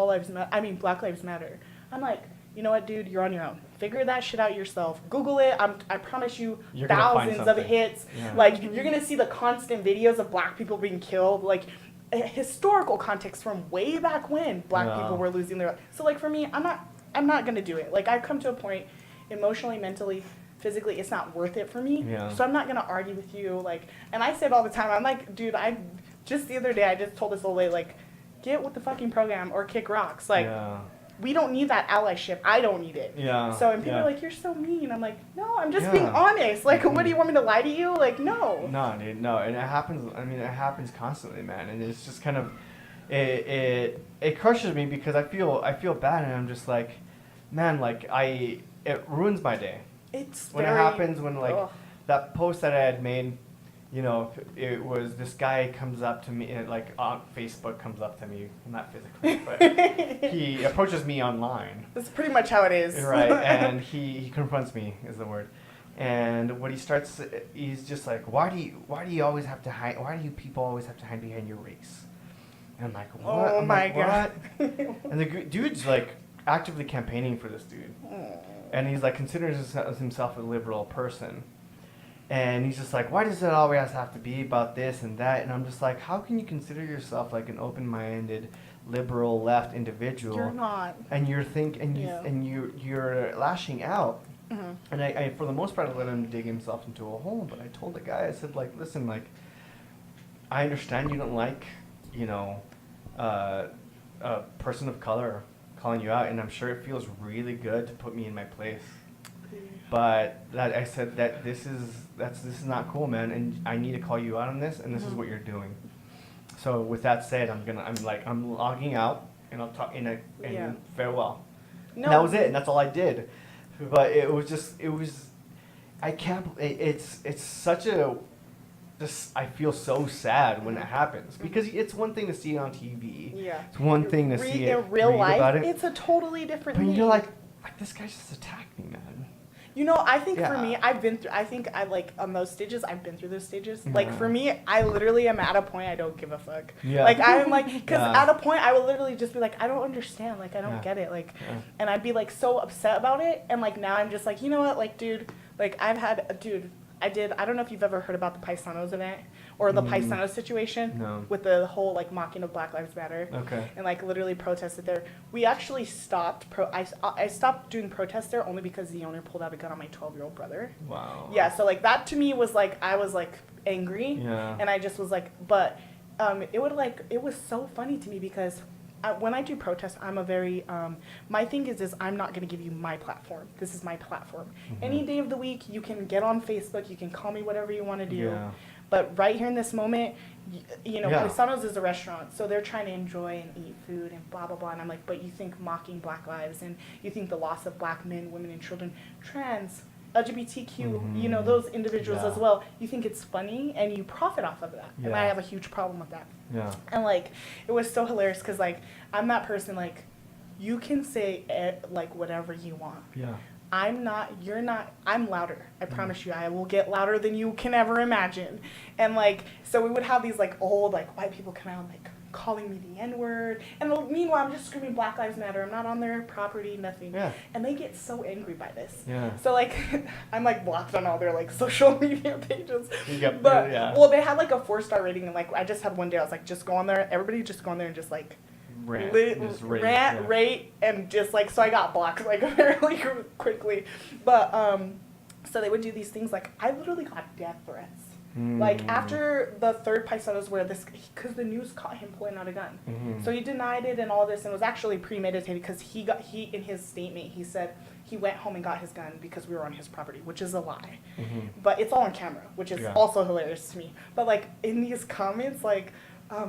Black Lives Matter. I'm like, you know what, dude, you're on your own. Figure that shit out yourself. Google it. I promise you're thousands of hits. Like, you're going to see the constant videos of black people being killed. Like, a historical context from way back when black people were losing their. So, like, for me, I'm not going to do it. Like, I've come to a point emotionally, mentally, physically, it's not worth it for me. So I'm not going to argue with you. Like, and I say it all the time. I'm like, dude, just the other day, I just told this old lady, like, get with the fucking program or kick rocks. Like, we don't need that allyship. I don't need it. So, and people are like, you're so mean. I'm like, no, I'm just being honest. Like, what do you want me to lie to you? Like, no. No,
dude, no. And it happens, I mean, it happens constantly, man. And it's just kind of, it crushes me because I feel bad, and I'm just like, man, like, it ruins my day.
It's
when it happens, when, like, that post that I had made, you know, it was this guy comes up to me, like, on Facebook comes up to me, not physically, but he approaches me online.
That's pretty much how it is.
Right, and he confronts me, is the word. And what he starts, he's just like, why do you always have to hide, why do you people always have to hide behind your race? And I'm like, what?
Oh my God.
And the dude's, like, actively campaigning for this dude. And he's, like, considers himself a liberal person. And he's just like, why does it always have to be about this and that? And I'm just like, how can you consider yourself like an open-minded, liberal, left individual?
You're not.
And you're lashing out. And I, for the most part, I let him dig himself into a hole. But I told the guy, I said, like, listen, like, I understand you don't like, you know, a person of color calling you out, and I'm sure it feels really good to put me in my place. But that I said that this is not cool, man, and I need to call you out on this, and this is what you're doing. So with that said, I'm logging out, and I'll talk and farewell. No. And that was it, and that's all I did. But I can't. It's such a. I feel so sad when it happens because it's one thing to see it on TV. It's one thing to see it
in real life.
About it.
It's a totally different
thing.
But
you're like this guy just attacked me, man.
You know, I think for me, on those stages, I've been through those stages. Like, for me, I literally am at a point I don't give a fuck. Like, I'm like, because at a point, I would literally just be like, I don't understand. Like, I don't get it. Like, and I'd be, like, so upset about it. And, like, now I'm just like, you know what? Like, dude, like, I don't know if you've ever heard about the Paisanos event or the Paisanos situation.
No.
With the whole, like, mocking of Black Lives Matter.
Okay.
And, like, literally protested there. We actually stopped, I stopped doing protests there only because the owner pulled out a gun on my 12-year-old brother.
Wow.
Yeah, so, like, that to me was, like, I was, like, angry.
Yeah.
And I just was, like, but it was so funny to me because when I do protests, I'm a very, my thing is I'm not going to give you my platform. This is my platform.
Mm-hmm.
Any day of the week, you can get on Facebook, you can call me whatever you want to do.
Yeah.
But right here in this moment, you know,
Yeah.
Paisanos is a restaurant, so they're trying to enjoy and eat food and blah, blah, blah. And I'm like, but you think mocking Black lives and you think the loss of Black men, women, and children, trans, LGBTQ, you know, those individuals as well, you think it's funny and you profit off of that. And I have a huge problem with that.
Yeah.
And, like, it was so hilarious because, like, I'm that person, like, you can say, like, whatever you want.
Yeah.
I'm not, you're not, I'm louder. I promise you, I will get louder than you can ever imagine. And, like, so we would have these, like, old, like, white people come out, like, calling me the N-word. And meanwhile, I'm just screaming Black Lives Matter. I'm not on their property, nothing.
Yeah.
And they get so angry by this.
Yeah.
So, like, I'm, like, blocked on all their, like, social media pages.
Yep.
But,
Yeah.
well, they had, like, a 4-star rating. And, like, I just had one day, I was like, just go on there. Everybody just go on there and just, like,
Rant,
rate, and just, like, so I got blocked, like, fairly quickly. But, so they would do these things, like, I literally got death threats. Like, after the third Paisanos where this, because the news caught him pulling out a gun. So he denied it and all this, and was actually premeditated because he, in his statement, he said he went home and got his gun because we were on his property, which is a lie. But it's all on camera, which is also hilarious to me. But, like, in these comments, like,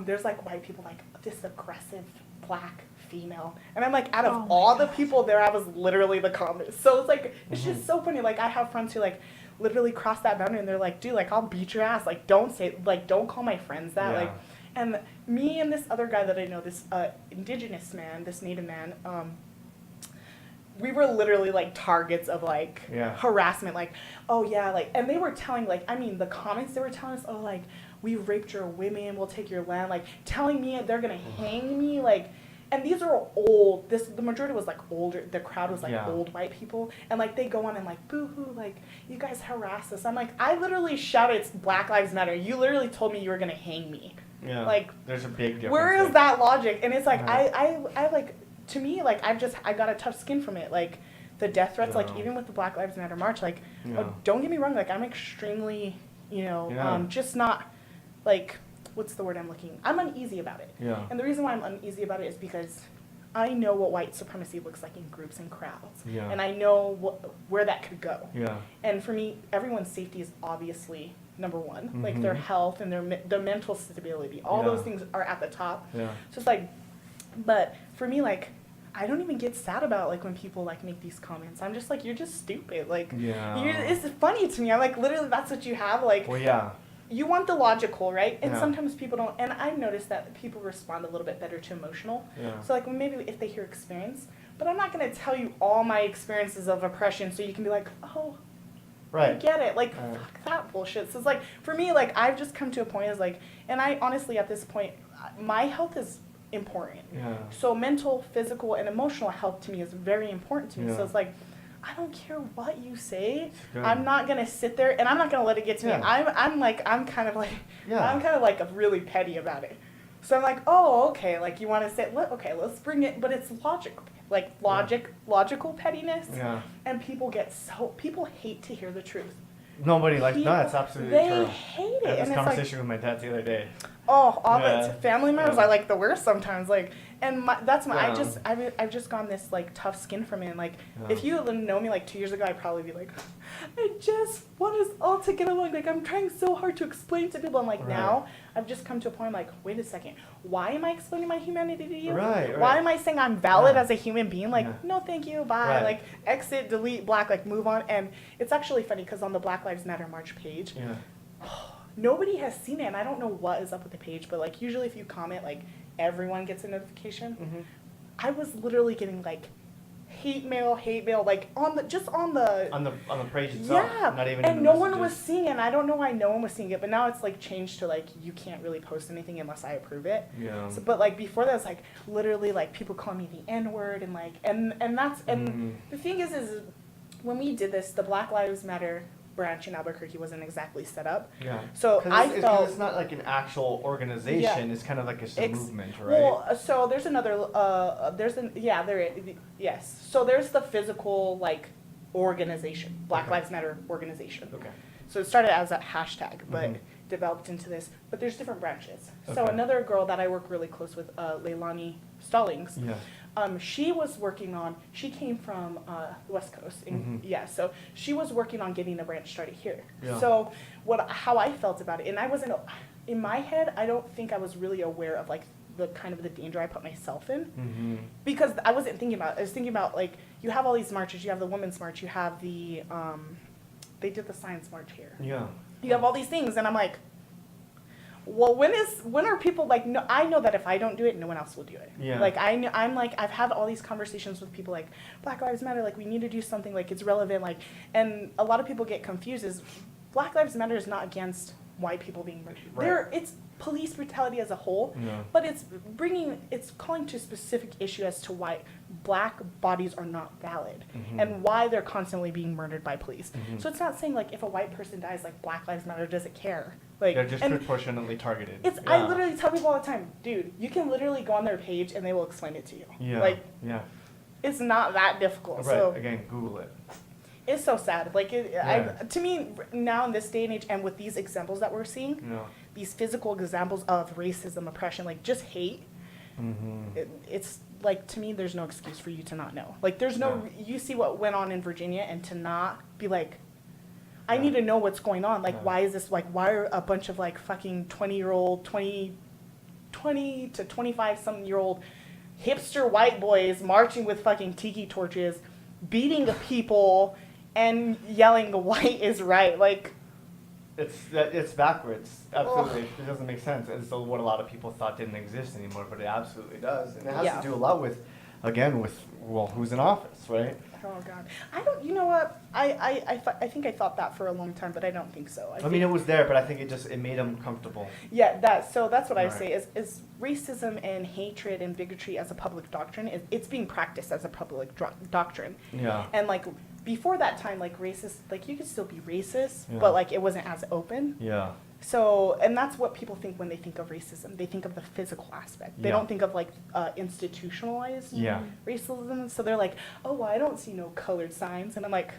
there's, like, white people, like, this aggressive Black female. And I'm like, out of all the people there, I was literally the comment. So it's like, it's just so funny. Like, I have friends who, like, literally cross that boundary and they're like, dude, like, I'll beat your ass. Like, don't call my friends that. Like, and me and this other guy that I know, this indigenous man, this native man, we were literally, like, targets of, like, harassment. Like, oh, yeah, like, and they were telling, like, I mean, the comments they were telling us, oh, like, we raped your women, we'll take your land, like, telling me they're gonna hang me, like, and these are old, the majority was, like, older, the crowd was, like, old white people, and, like, they go on and, like, boo-hoo, like, you guys harass us. I'm like, I literally shouted, it's Black Lives Matter, you literally told me you were gonna hang me.
Yeah,
like,
there's a big difference.
Where is that logic? And it's, like, I like, to me, like, I got a tough skin from it, like, the death threats, like, even with the Black Lives Matter march, like, oh, don't get me wrong, like, I'm extremely, you know, just not, like, what's the word I'm looking? I'm uneasy about it.
Yeah.
And the reason why I'm uneasy about it is because I know what white supremacy looks like in groups and crowds.
Yeah.
And I know where that could go.
Yeah.
And for me, everyone's safety is obviously number one. Like, their health and their mental stability. All those things are at the top.
Yeah.
So it's like, but for me, like, I don't even get sad about, like, when people, like, make these comments. I'm just like, you're just stupid. Like, it's funny to me. I'm like, literally, that's what you have. Like,
well, yeah.
You want the logical, right? And sometimes people don't. And I've noticed that people respond a little bit better to emotional.
Yeah.
So, like, maybe if they hear experience. But I'm not going to tell you all my experiences of oppression so you can be like, oh, I get it. Like, fuck that bullshit. So it's like, for me, like, I've just come to a point as, like, and I honestly, at this point, my health is important.
Yeah.
So mental, physical, and emotional health to me is very important to me.
Yeah.
So it's like, I don't care what you say. I'm not gonna sit there, and I'm not gonna let it get to me. I'm kind of like really petty about it. So I'm like, oh, okay, like, you want to say, okay, let's bring it, but it's logical, like, logical pettiness. Yeah. And people hate to hear the truth.
Nobody likes that. It's absolutely true.
They hate it.
I had this conversation with my dad the other day.
Oh, all the family members are, like, the worst sometimes. Like, and I've just gone this, like, tough skin from it. And, like, if you had known me, like, 2 years ago, I'd probably be like, I just want us all to get along. Like, I'm trying so hard to explain to people. And, like, now I've just come to a point, I'm like, wait a second. Why am I explaining my humanity to you?
Right.
Why am I saying I'm valid as a human being? Like, no, thank you, bye. Like, exit, delete, block, like, move on. And it's actually funny because on the Black Lives Matter March page, nobody has seen it, and I don't know what is up with the page, but, like, usually if you comment, like, everyone gets a notification. I was literally getting, like, hate mail, like, on the page itself. Yeah, not even. And no one was seeing it. And I don't know why no one was seeing it, but now it's, like, changed to, like, you can't really post anything unless I approve it. Yeah. So, but, like, before that, it's like literally, like, people call me the N-word, and, like, and that's the thing is when we did this, the Black Lives Matter branch in Albuquerque wasn't exactly set up.
Yeah.
So I felt
it's not like an actual organization.
Yeah.
It's kind of like a movement, right?
Well, so there's another. Yes. So there's the physical like organization, Black
Okay.
Lives Matter organization.
Okay.
So it started as a hashtag, but
Mhm.
developed into this. But there's different branches. So
Okay.
another girl that I work really close with, Leilani Stallings.
Yeah.
She was working on. She came from the West Coast.
Mhm.
Yeah, so she was working on getting a branch started here.
Yeah.
So how I felt about it, and I wasn't in my head. I don't think I was really aware of like the kind of the danger I put myself in
Mm-hmm.
because I wasn't thinking about it. I was thinking about like you have all these marches. You have the Women's March. You have the they did the Science March here.
Yeah.
You have all these things, and I'm like, well, when are people like? No, I know that if I don't do it, no one else will do it.
Yeah.
Like I'm like I've had all these conversations with people like Black Lives Matter. Like we need to do something. Like it's relevant. Like and a lot of people get confused. Is Black Lives Matter is not against white people being murdered.
Right.
It's police brutality as a whole,
Yeah.
but it's calling to a specific issue as to why black bodies are not valid
Mhm.
and why they're constantly being murdered by police.
Mhm.
So it's not saying like if a white person dies, like Black Lives Matter doesn't care. Like
They're just
and
proportionately targeted.
it's
Yeah.
I literally tell people all the time, dude, you can literally go on their page and they will explain it to you.
Yeah.
Like
yeah.
it's not that difficult.
Right.
So
Again, Google it.
it's so sad. Like
Yeah.
to me now in this day and age, and with these examples that we're seeing,
Yeah.
these physical examples of racism, oppression, like just hate.
Mm-hmm.
It's like to me, there's no excuse for you to not know. Like there's no.
Yeah.
You see what went on in Virginia, and to not be like, I
Yeah.
need to know what's going on. Like
Yeah.
why is this? Like why are a bunch of like fucking 20-year-old, 20 to 25-something-year-old hipster white boys marching with fucking tiki torches, beating the people, and yelling white is right. Like
It's backwards. Absolutely. It doesn't make sense. It's what a lot of people thought didn't exist anymore, but it absolutely does. And it has
Yeah.
to do a lot with, again, who's in office, right?
oh god, I don't. You know what? I think I thought that for a long time, but I don't think so.
I mean, it was there, but I think it made them comfortable.
Yeah, that's what I
Right.
say is racism and hatred and bigotry as a public doctrine. It's being practiced as a public doctrine.
Yeah.
And like before that time, like racist, like you could still be racist,
Yeah.
but like it wasn't as open.
Yeah.
So, and that's what people think when they think of racism. They think of the physical aspect. They
Yeah.
don't think of like institutionalized
Yeah.
racism. So they're like, oh, well, I don't see no colored signs, and I'm like,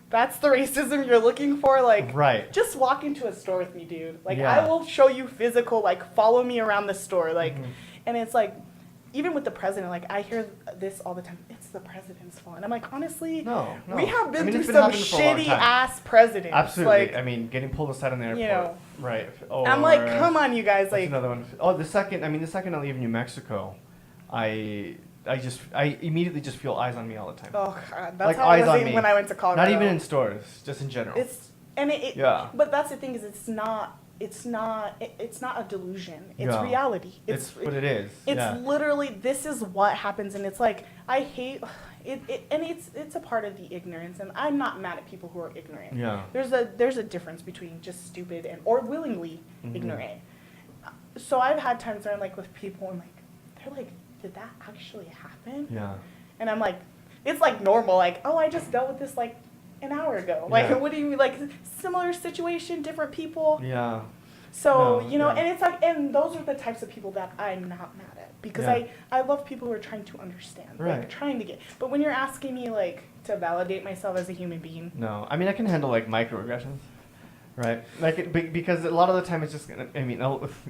that's the racism you're looking for, like.
Right.
Just walk into a store with me, dude. Like,
Yeah.
I will show you physical, like, follow me around the store. Like,
Mhm.
and it's like, even with the president, like, I hear this all the time. It's the president's fault. And I'm like, honestly,
No.
we have been
I mean,
through
it's been
some
happening for a long
shitty
time.
ass presidents.
Absolutely.
Like,
I mean, getting pulled aside in the airport.
you know.
Right. Or,
I'm like, come on, you guys.
what's
Like,
another one. Oh, the second I leave New Mexico, I immediately just feel eyes on me all the time.
oh, God. That's
Like,
how I
eyes on
was
me.
when I went to Colorado.
Not even in stores, just in general. Yeah.
But that's the thing is it's not a delusion. It's
Yeah.
reality.
It's what it is.
It's
yeah.
literally this is what happens, and it's like I hate it, and it's a part of the ignorance, and I'm not mad at people who are ignorant.
Yeah.
There's a difference between just stupid and or willingly
Mhm.
ignorant. So I've had times where I'm like with people and like they're like, did that actually happen?
Yeah.
And I'm like, it's like normal, like, oh, I just dealt with this like an hour ago. Like,
Yeah.
what do you mean, like similar situation, different people?
Yeah.
So,
No,
you know,
yeah.
and it's like, and those are the types of people that I'm not mad at because
Yeah.
I love people who are trying to understand,
Right.
like trying to get. But when you're asking me like to validate myself as a human being,
No, I mean I can handle like microaggressions, right? Like because a lot of the time it's just gonna. I mean,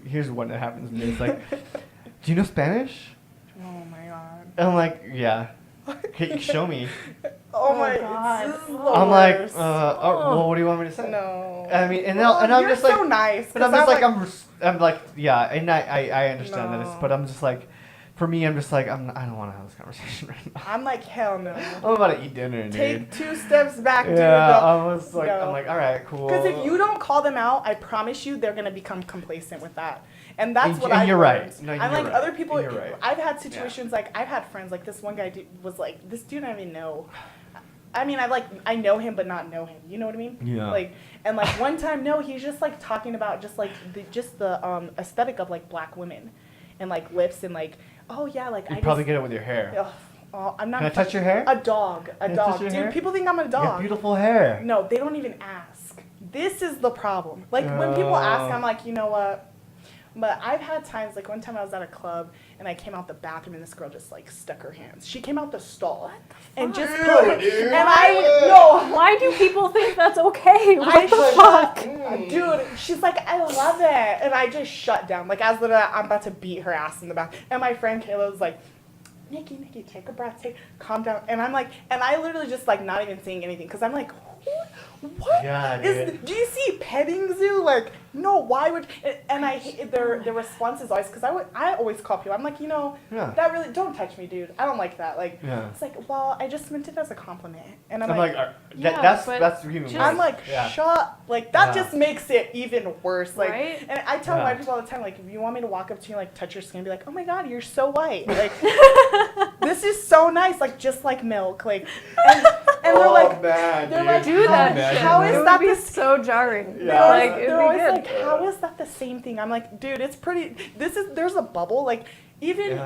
here's one that happens to me. It's like, do you know Spanish?
oh my god,
And I'm like, yeah. Hey, show me.
oh
Oh
my
God.
god, this is the
I'm like,
worst.
well, what do you want me to say?
No.
I mean, and
Well,
I'm
you're
just like,
so nice.
but I'm
'cause
just like, I'm like, yeah, and I understand that,
No.
but I'm just like, for me, I'm just like, I don't want to have this conversation right now.
I'm like, hell no.
I'm about to eat dinner, dude.
Take 2 steps back, dude.
Yeah, I was like,
No.
I'm like, all right, cool.
Because if you don't call them out, I promise you, they're gonna become complacent with that, and that's
And-
what
and
I've
you're
learned.
right. No,
I'm
you're
like
right.
other people.
You're right.
I've had situations like I've had friends like this one guy was like this dude I didn't even know. I mean, I know him, but not know him. You know what I mean?
Yeah.
Like, and like one time, no, he's just like talking about just like the aesthetic of like black women, and like lips and like, oh yeah, like
You
I
probably
just,
get it with your hair.
ugh, I'm not.
Can I touch your hair?
A dog. A
Can I
dog.
touch your
Dude,
hair?
people think I'm a
You
dog.
have beautiful hair.
No, they don't even ask. This is the problem. Like, when people ask, I'm like, you know what? But I've had times, like one time I was at a club and I came out the bathroom and this girl just like stuck her hands. She came out the stall and just put her, and
Why do people think that's okay? What the fuck?
Dude, she's like, I love it. And I just shut down. Like, I was literally, I'm about to beat her ass in the bath. And my friend Kayla was like, Nikki, take a breath, calm down. And I'm like, and I literally just like not even saying anything because I'm like, what?
Yeah,
Do you see petting zoo? Like, no, why would? And I hate their response is always because I always call people. I'm like, that really don't touch me, dude. I don't like that. Like, it's like, well, I just meant it as a compliment, and I'm like
that's even.
I'm like, shut. Like that just makes it even worse. Like, and I tell white people all the time, like, if you want me to walk up to you, like, touch your skin, be like, oh my god, you're so white. Like, this is so nice. Like, just like milk. Like, and they're like,
do that shit.
How is that
so jarring?
Yeah.
Like,
they're always like, how is that the same thing? I'm like, dude, it's pretty. There's a bubble. Like, even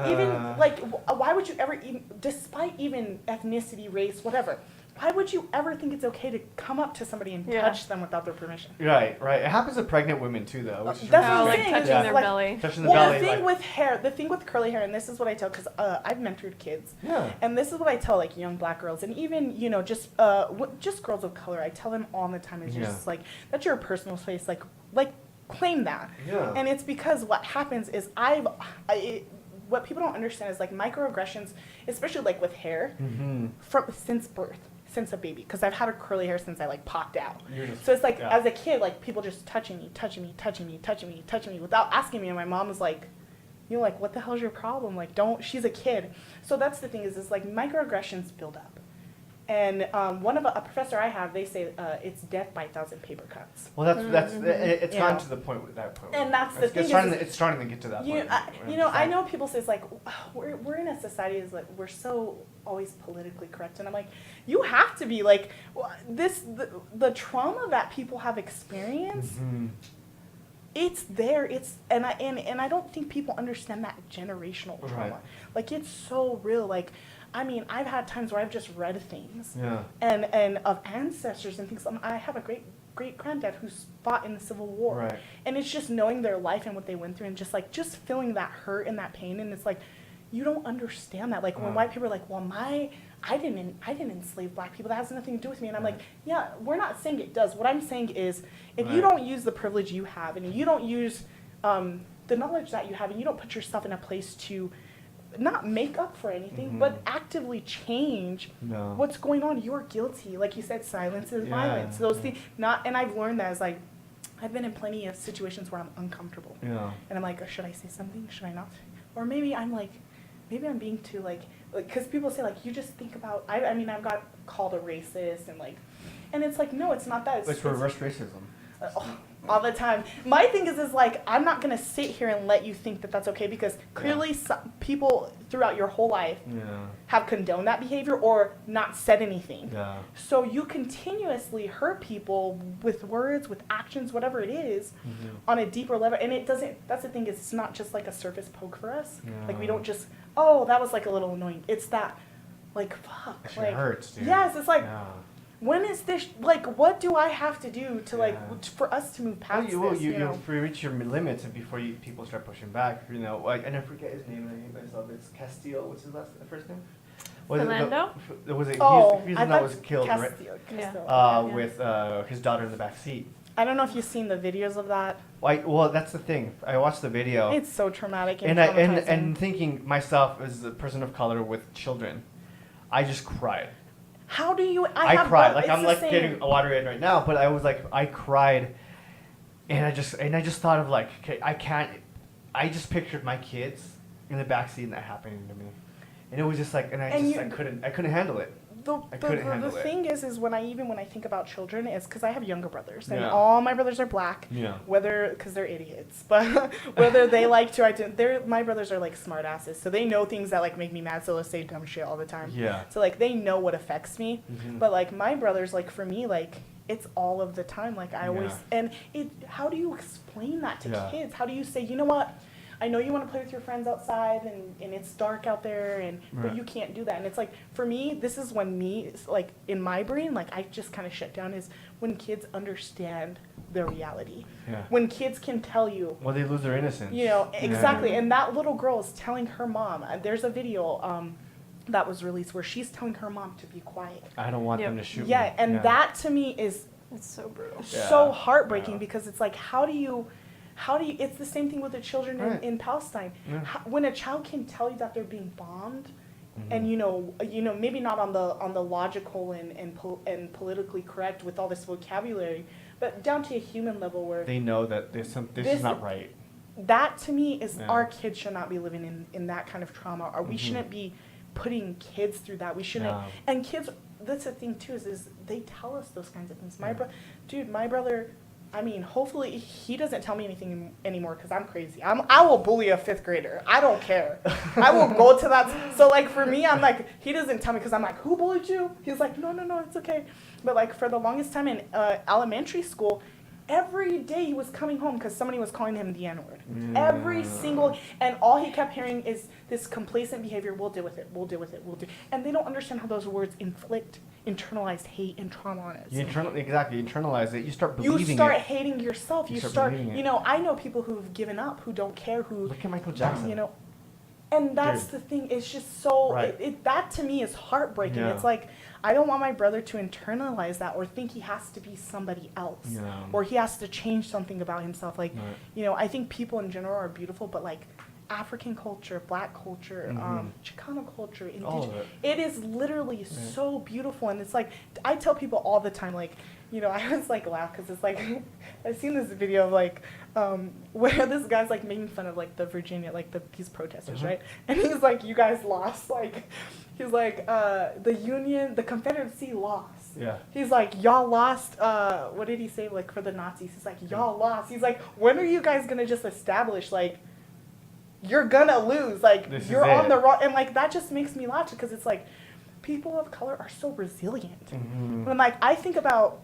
like, why would you ever even, despite even ethnicity, race, whatever, why would you ever think it's okay to come up to somebody and touch them without their permission?
Right. It happens to pregnant women too, though. Which is
that's what I'm
like
saying.
touching their belly.
Touching the belly.
The thing with hair, the thing with curly hair, and this is what I tell, because I've mentored kids. Yeah. And this is what I tell, like, young black girls, and even, just girls of color. I tell them all the time, it's just like, that's your personal space, like claim that. Yeah. And it's because what happens is what people don't understand is, like, microaggressions, especially, like, with hair, since birth. Since a baby, because I've had a curly hair since I like popped out. So it's like as a kid, like people just touching me without asking me, and my mom was like, like, what the hell's your problem? Like, don't. She's a kid. So that's the thing is like microaggressions build up, and one of a professor I have, they say it's death by 1,000 paper cuts.
Well, it's gotten to the point with that point.
And that's the thing.
It's starting to get to that point.
I know people say it's like we're in a society is like we're so always politically correct, and I'm like, you have to be like the trauma that people have experienced. It's there. And I don't think people understand that generational trauma. Right. Like, it's so real. Like, I mean, I've had times where I've just read things and of ancestors and things. I have a great granddad who's fought in the Civil War, right. And it's just knowing their life and what they went through, and just feeling that hurt and that pain, and it's like, you don't understand that. Like, when white people are like, well, I didn't enslave black people. That has nothing to do with me. And I'm like, yeah, we're not saying it does. What I'm saying is, if you don't use the privilege you have, and you don't use the knowledge that you have, and you don't put yourself in a place to not make up for anything, but actively change what's going on, you're guilty. Like you said, silence is violence. Those things. And I've learned that as like, I've been in plenty of situations where I'm uncomfortable. Yeah. And I'm like, should I say something? Should I not? Or maybe I'm being too like, because people say like, you just think about, I mean, I've got called a racist and it's like, no, it's not that.
It's reverse racism.
All the time. My thing is like, I'm not going to sit here and let you think that that's okay, because clearly some people throughout your whole life have condoned that behavior or not said anything. Yeah. So you continuously hurt people with words, with actions, whatever it is, on a deeper level. And it doesn't, that's the thing, is it's not just like a surface poke for us. Yeah. Like, we don't just, oh, that was like a little annoying. It's that, like, fuck.
It like, hurts, dude.
Yes, it's like, when is this, like, what do I have to do to, like, for us to move past this,
you reach your limits, and before people start pushing back, like, and I forget his name, it's Castillo, what's his first name?
Fernando?
Was it, he's
I
that was killed,
Castillo,
right? With his daughter in the back seat.
I don't know if you've seen the videos of that.
Well, that's the thing. I watched the video.
It's so traumatic
and traumatizing. And thinking myself as a person of color with children, I just cried.
How do you?
I cried. Like, I'm like getting a watery eyed right now, but I was like, I cried, and I just thought of like, okay, I just pictured my kids in the backseat and that happening to me, and it was just like, I couldn't handle it.
The thing is when I think about children, is because I have younger brothers, and all my brothers are black. Yeah. Because they're idiots, but whether they like to, my brothers are like smart asses, so they know things that like make me mad, so they'll say dumb shit all the time. Yeah. So like they know what affects me, but like my brothers, like for me, like it's all of the time. Like I always, how do you explain that to kids? How do you say, you know what? I know you want to play with your friends outside and it's dark out there but
Right.
you can't do that. And it's like, for me, this is when like in my brain, like I just kind of shut down, is when kids understand their reality.
Yeah.
When kids can tell you,
Well, they lose their innocence.
you know, exactly. And that little girl is telling her mom, there's a video that was released where she's telling her mom to be quiet.
I don't want them to shoot me.
Yeah, and that to me is
It's so brutal.
so heartbreaking
Yeah.
because it's like, how do you, it's the same thing with the children
Right.
in Palestine.
Yeah.
When a child can tell you that they're being bombed,
Mhm.
and you know, maybe not on the logical and politically correct with all this vocabulary, but down to a human level where
They know that this is not right.
that to me is
Yeah.
our kids should not be living in that kind of trauma, or we
Mhm.
shouldn't be putting kids through that. We shouldn't.
No.
And kids, that's the thing too, is they tell us those kinds of things. My
Yeah.
my brother, I mean, hopefully he doesn't tell me anything anymore because I'm crazy. I will bully a 5th grader. I don't care. I will go to that. So like for me, I'm like, he doesn't tell me because I'm like, who bullied you? He's like, no, it's okay. But like for the longest time in elementary school, every day he was coming home because somebody was calling him the N-word.
Yeah.
Every single, and all he kept hearing is this complacent behavior. We'll deal with it. And they don't understand how those words inflict internalized hate and trauma on us.
You internalize it. You start believing
You start
it.
hating yourself.
You
You
start
start,
believing it.
you know, I know people who've given up, who don't care, who,
Look at Michael Jackson.
you know, and that's
Dude.
the thing. It's just so,
Right.
that to me is heartbreaking.
Yeah.
It's like, I don't want my brother to internalize that or think he has to be somebody else.
Yeah.
Or he has to change something about himself. Like,
Right.
you know, I think people in general are beautiful, but like African culture, Black culture,
Mhm.
Chicano culture,
All
indigenous,
of it.
it is literally so beautiful. And it's like, I tell people all the time, like, you know, I was like laugh because it's like, I've seen this video of like, where this guy's like making fun of like the Virginia, like these protesters,
Mhm.
right? And he's like, you guys lost. Like, he's like, the Confederacy lost.
Yeah.
He's like, y'all lost, what did he say, like, for the Nazis? He's like, y'all lost. He's like, when are you guys gonna just establish, like, you're gonna lose, like,
This is
you're on
it.
the wrong, and, like, that just makes me laugh, because it's like, people of color are so resilient.
Mhm.
When, like, I think about,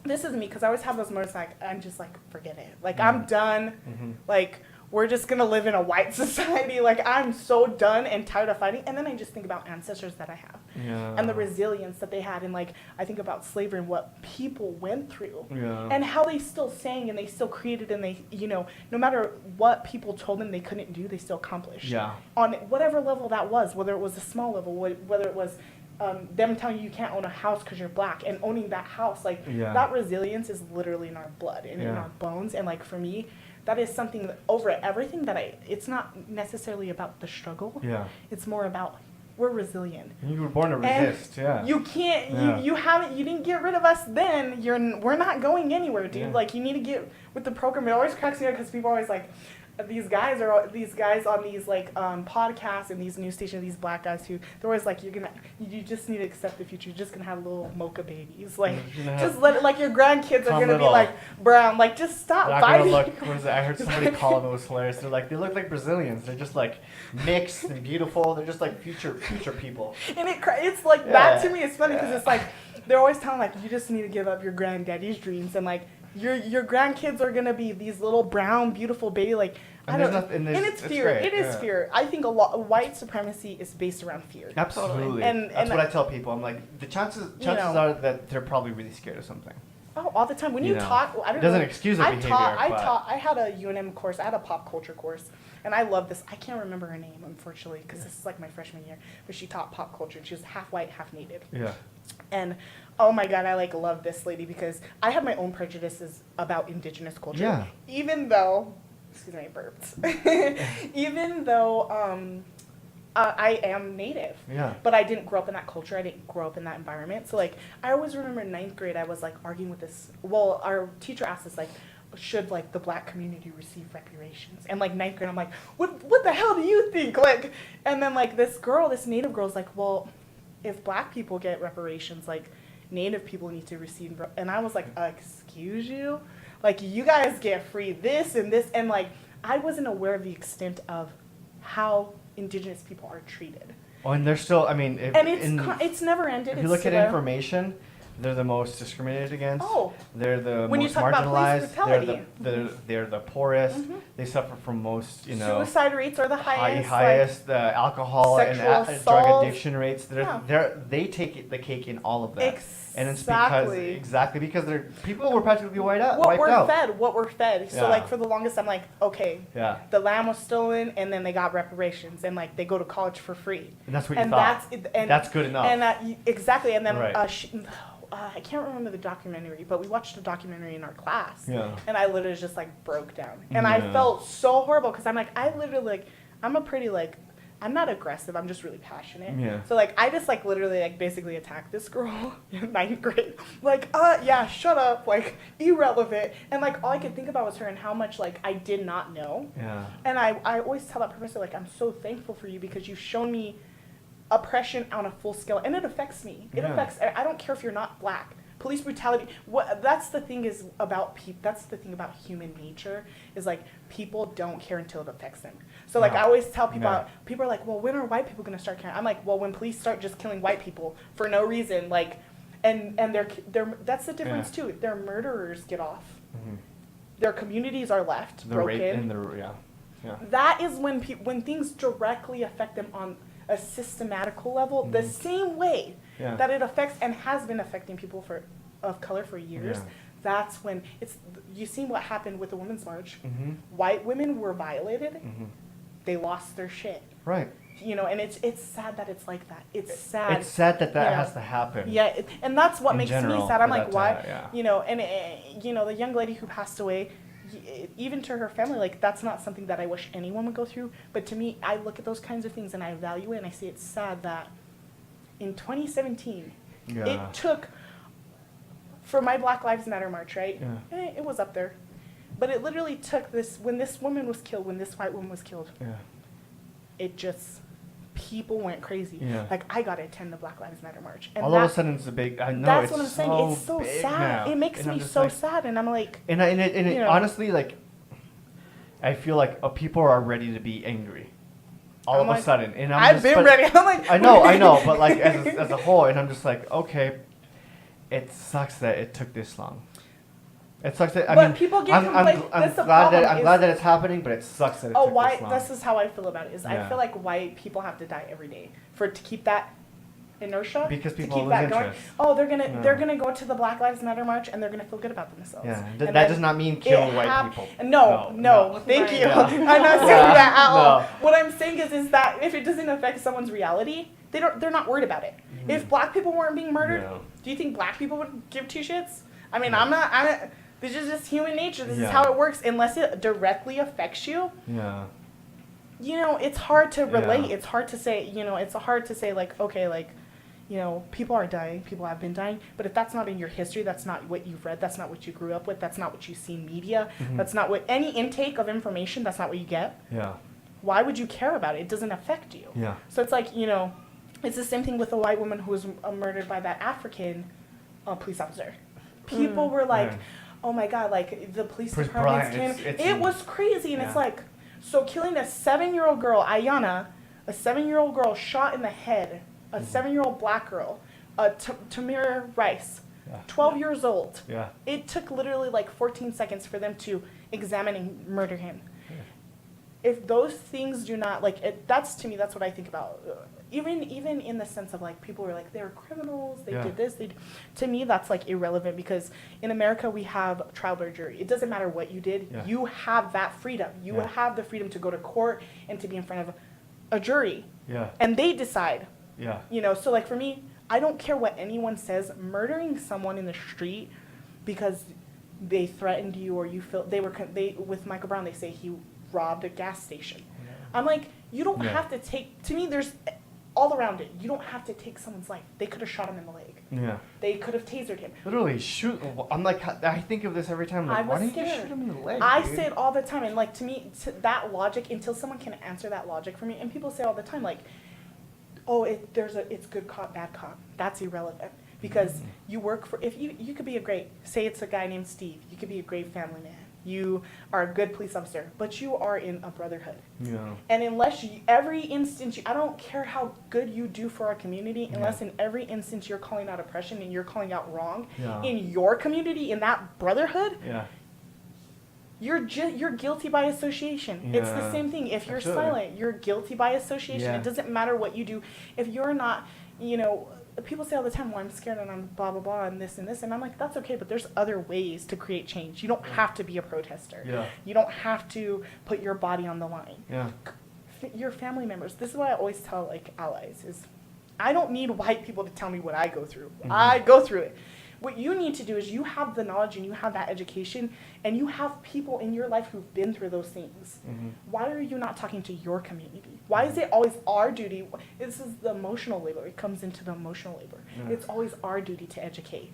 this is me, because I always have those moments, like, I'm just like, forget it. Like, I'm done.
Mhm.
Like, we're just gonna live in a white society. Like, I'm so done and tired of fighting. And then I just think about ancestors that I have.
Yeah.
And the resilience that they had, and like I think about slavery and what people went through,
Yeah.
and how they still sang and they still created, and they, you know, no matter what people told them they couldn't do, they still accomplished.
Yeah.
On whatever level that was, whether it was a small level, whether it was them telling you can't own a house because you're Black, and owning that house, like
Yeah.
that resilience is literally in our blood and in
Yeah.
our bones. And like for me, that is something that, over everything, that it's not necessarily about the struggle.
Yeah.
It's more about, we're resilient.
You were born to
And
resist. Yeah.
You can't.
Yeah.
You didn't get rid of us then. We're not going anywhere, dude.
Yeah.
Like, you need to get with the program. It always cracks me up because people are always like, these guys on these like podcasts and these news stations, these Black guys who they're always like, you just need to accept the future. You're just gonna have little mocha babies. Like,
You're gonna
just
have
let it, like, your grandkids are
some
gonna be
little-
like brown. Like, just stop
They're not gonna
fighting.
look. What is it? I heard somebody call them. It was hilarious. They're like, they look like Brazilians. They're just like mixed and beautiful. They're just like future people.
And it's like, that to
Yeah.
me is funny because it's like, they're always telling like, you just need to give up your granddaddy's dreams, and like your grandkids are gonna be these little brown beautiful baby, like,
And
I don't,
there's nothing-
and it's fear.
great,
It is
yeah.
fear. I think a lot white supremacy is based around fear.
Absolutely.
And-
That's
and-
what I tell people. I'm like, the chances are that they're probably really scared of something.
Oh, all the time. When
You
you
know,
taught, I don't
it doesn't
know.
excuse their
I
behavior,
taught.
but-
I had a UNM course. I had a pop culture course, and I love this. I can't remember her name, unfortunately, because this is like my freshman year. But she taught pop culture. She was half white, half Native.
Yeah.
And oh my God, I like love this lady because I have my own prejudices about indigenous culture.
Yeah.
Even though, excuse me, I burped. Even though I am Native.
Yeah.
But I didn't grow up in that culture. I didn't grow up in that environment. So like, I always remember in 9th grade, I was like arguing with this. Well, our teacher asked us like, should like the Black community receive reparations? And like 9th grade, I'm like, what the hell do you think? Like, and then like this Native girl's like, well, if Black people get reparations, like Native people need to receive. And I was like, excuse you? Like, you guys get free this and this. And like, I wasn't aware of the extent of how Indigenous people are treated.
Oh, and they're still. I mean,
And it's never ended.
if you look at information, They're the most discriminated against.
Oh.
They're the
When you
most
talk about police
marginalized.
brutality.
They're the poorest. They suffer from most,
Suicide rates are the highest.
highest alcohol and
sexual
drug
assault.
addiction rates. They take the cake in all of that. And it's because people were practically wiped out.
What we're fed. So
Yeah.
like for the longest, I'm like, okay,
Yeah.
the land was stolen, and then they got reparations, and like they go to college for free.
And that's what you thought. That's good enough.
And exactly. And then
Right.
I can't remember the documentary, but we watched a documentary in our class.
Yeah.
And I literally just like broke down, and I felt so horrible because I'm like, I literally like, I'm not aggressive. I'm just really passionate.
Yeah.
So like I just like literally like basically attacked this girl in 9th grade. Like yeah, shut up, like irrelevant. And like all I could think about was her and how much like I did not know.
Yeah.
And I always tell that professor like, I'm so thankful for you because you've shown me oppression on a full scale, and it affects me. It affects. I don't care if you're not black. Police brutality. That's the thing about That's the thing about human nature is like people don't care until it affects them. So like I always tell people, people are like, well, when are white people gonna start caring? I'm like, well, when police start just killing white people for no reason, like, and they're that's the difference too. Their murderers get off. Mm-hmm. Their communities are left broken. That is when things directly affect them on a systematical level, the same way that it affects and has been affecting people of color for years. That's when you see what happened with the Women's March. White women were violated. They lost their shit.
Right.
And it's sad that it's like that. It's sad.
It's sad that has to happen.
Yeah, and that's what makes me sad. I'm like, why?
And
the young lady who passed away, even to her family, like that's not something that I wish anyone would go through. But to me, I look at those kinds of things and I evaluate it and I see it's sad that in 2017, it took for my Black Lives Matter march, right? It was up there. But it literally took when this woman was killed, when this white woman was killed, it just, people went crazy. Like, I got to attend the Black Lives Matter march. And
all of a sudden, it's a big, I know,
that's what I'm saying. It's so sad.
Now.
It makes me so sad. And I'm like.
And honestly, like, I feel like people are ready to be angry. All of a sudden. And
I've been ready. I'm like.
I know. But like, as a whole, and I'm just like, okay, it sucks that it took this long. It sucks that, I mean,
people get complacent.
I'm glad that it's happening, but it sucks that it took this long.
This is how I feel about it. I feel like white people have to die every day to keep that inertia.
Because people
to keep
lose
that
interest.
going. Oh, they're gonna go to the Black Lives Matter march and they're gonna feel good about themselves.
Yeah, that does not mean kill white people.
No. Thank you.
Yeah.
I'm not saying that at all. What I'm saying is that if it doesn't affect someone's reality, they're not worried about it. If black people weren't being murdered, do you think black people would give two shits? I mean, I'm not. This is just human nature. This is how it works. Unless it directly affects you. Yeah. It's hard to relate. It's hard to say. It's hard to say like, okay, like, people are dying. People have been dying. But if that's not in your history, that's not what you've read. That's not what you grew up with. That's not what you see in media. That's not what any intake of information. That's not what you get. Yeah. Why would you care about it? It doesn't affect you. Yeah. So it's like it's the same thing with the white woman who was murdered by that African police officer. People were like, oh my God, like the police department. It was crazy. And it's like, so killing a 7-year-old girl, Ayanna, a 7-year-old girl shot in the head, a 7-year-old black girl, Tamir Rice, 12 years old. Yeah. It took literally like 14 seconds for them to examine and murder him. If those things do not, that's to me, that's what I think about. Even in the sense of like people were like they're criminals, they did this, to me that's like irrelevant because in America we have trial by jury. It doesn't matter what you did, you have that freedom. You have the freedom to go to court and to be in front of a jury. Yeah. And they decide. Yeah. So like for me, I don't care what anyone says. Murdering someone in the street because they threatened you or you feel they with Michael Brown they say he robbed a gas station. Yeah. I'm like, you don't have to take, to me there's all around it. You don't have to take someone's life. They could have shot him in the leg. Yeah. They could have tasered him.
Literally shoot. I'm like, I think of this every time. Like, why don't you just shoot him in the leg?
I say it all the time, and like to me, that logic, until someone can answer that logic for me, and people say all the time, like, oh, it's good cop, bad cop. That's irrelevant because you work for. If you could be say it's a guy named Steve. You could be a great family man. You are a good police officer, but you are in a brotherhood.
Yeah.
And unless every instance, I don't care how good you do for our community, unless in every instance you're calling out oppression and you're calling out wrong in your community, in that brotherhood, you're guilty by association. It's the same thing. If you're silent, you're guilty by association. It doesn't matter what you do. If you're not, people say all the time, well, I'm scared and I'm blah, blah, blah, and this and this. And I'm like, that's okay, but there's other ways to create change. You don't have to be a protester. You don't have to put your body on the line. Your family members. This is what I always tell, allies, is I don't need white people to tell me what I go through. I go through it. What you need to do is you have the knowledge and you have that education and you have people in your life who've been through those things. Why are you not talking to your community? Why is it always our duty? This is the emotional labor. It comes into the emotional labor. It's always our duty to educate.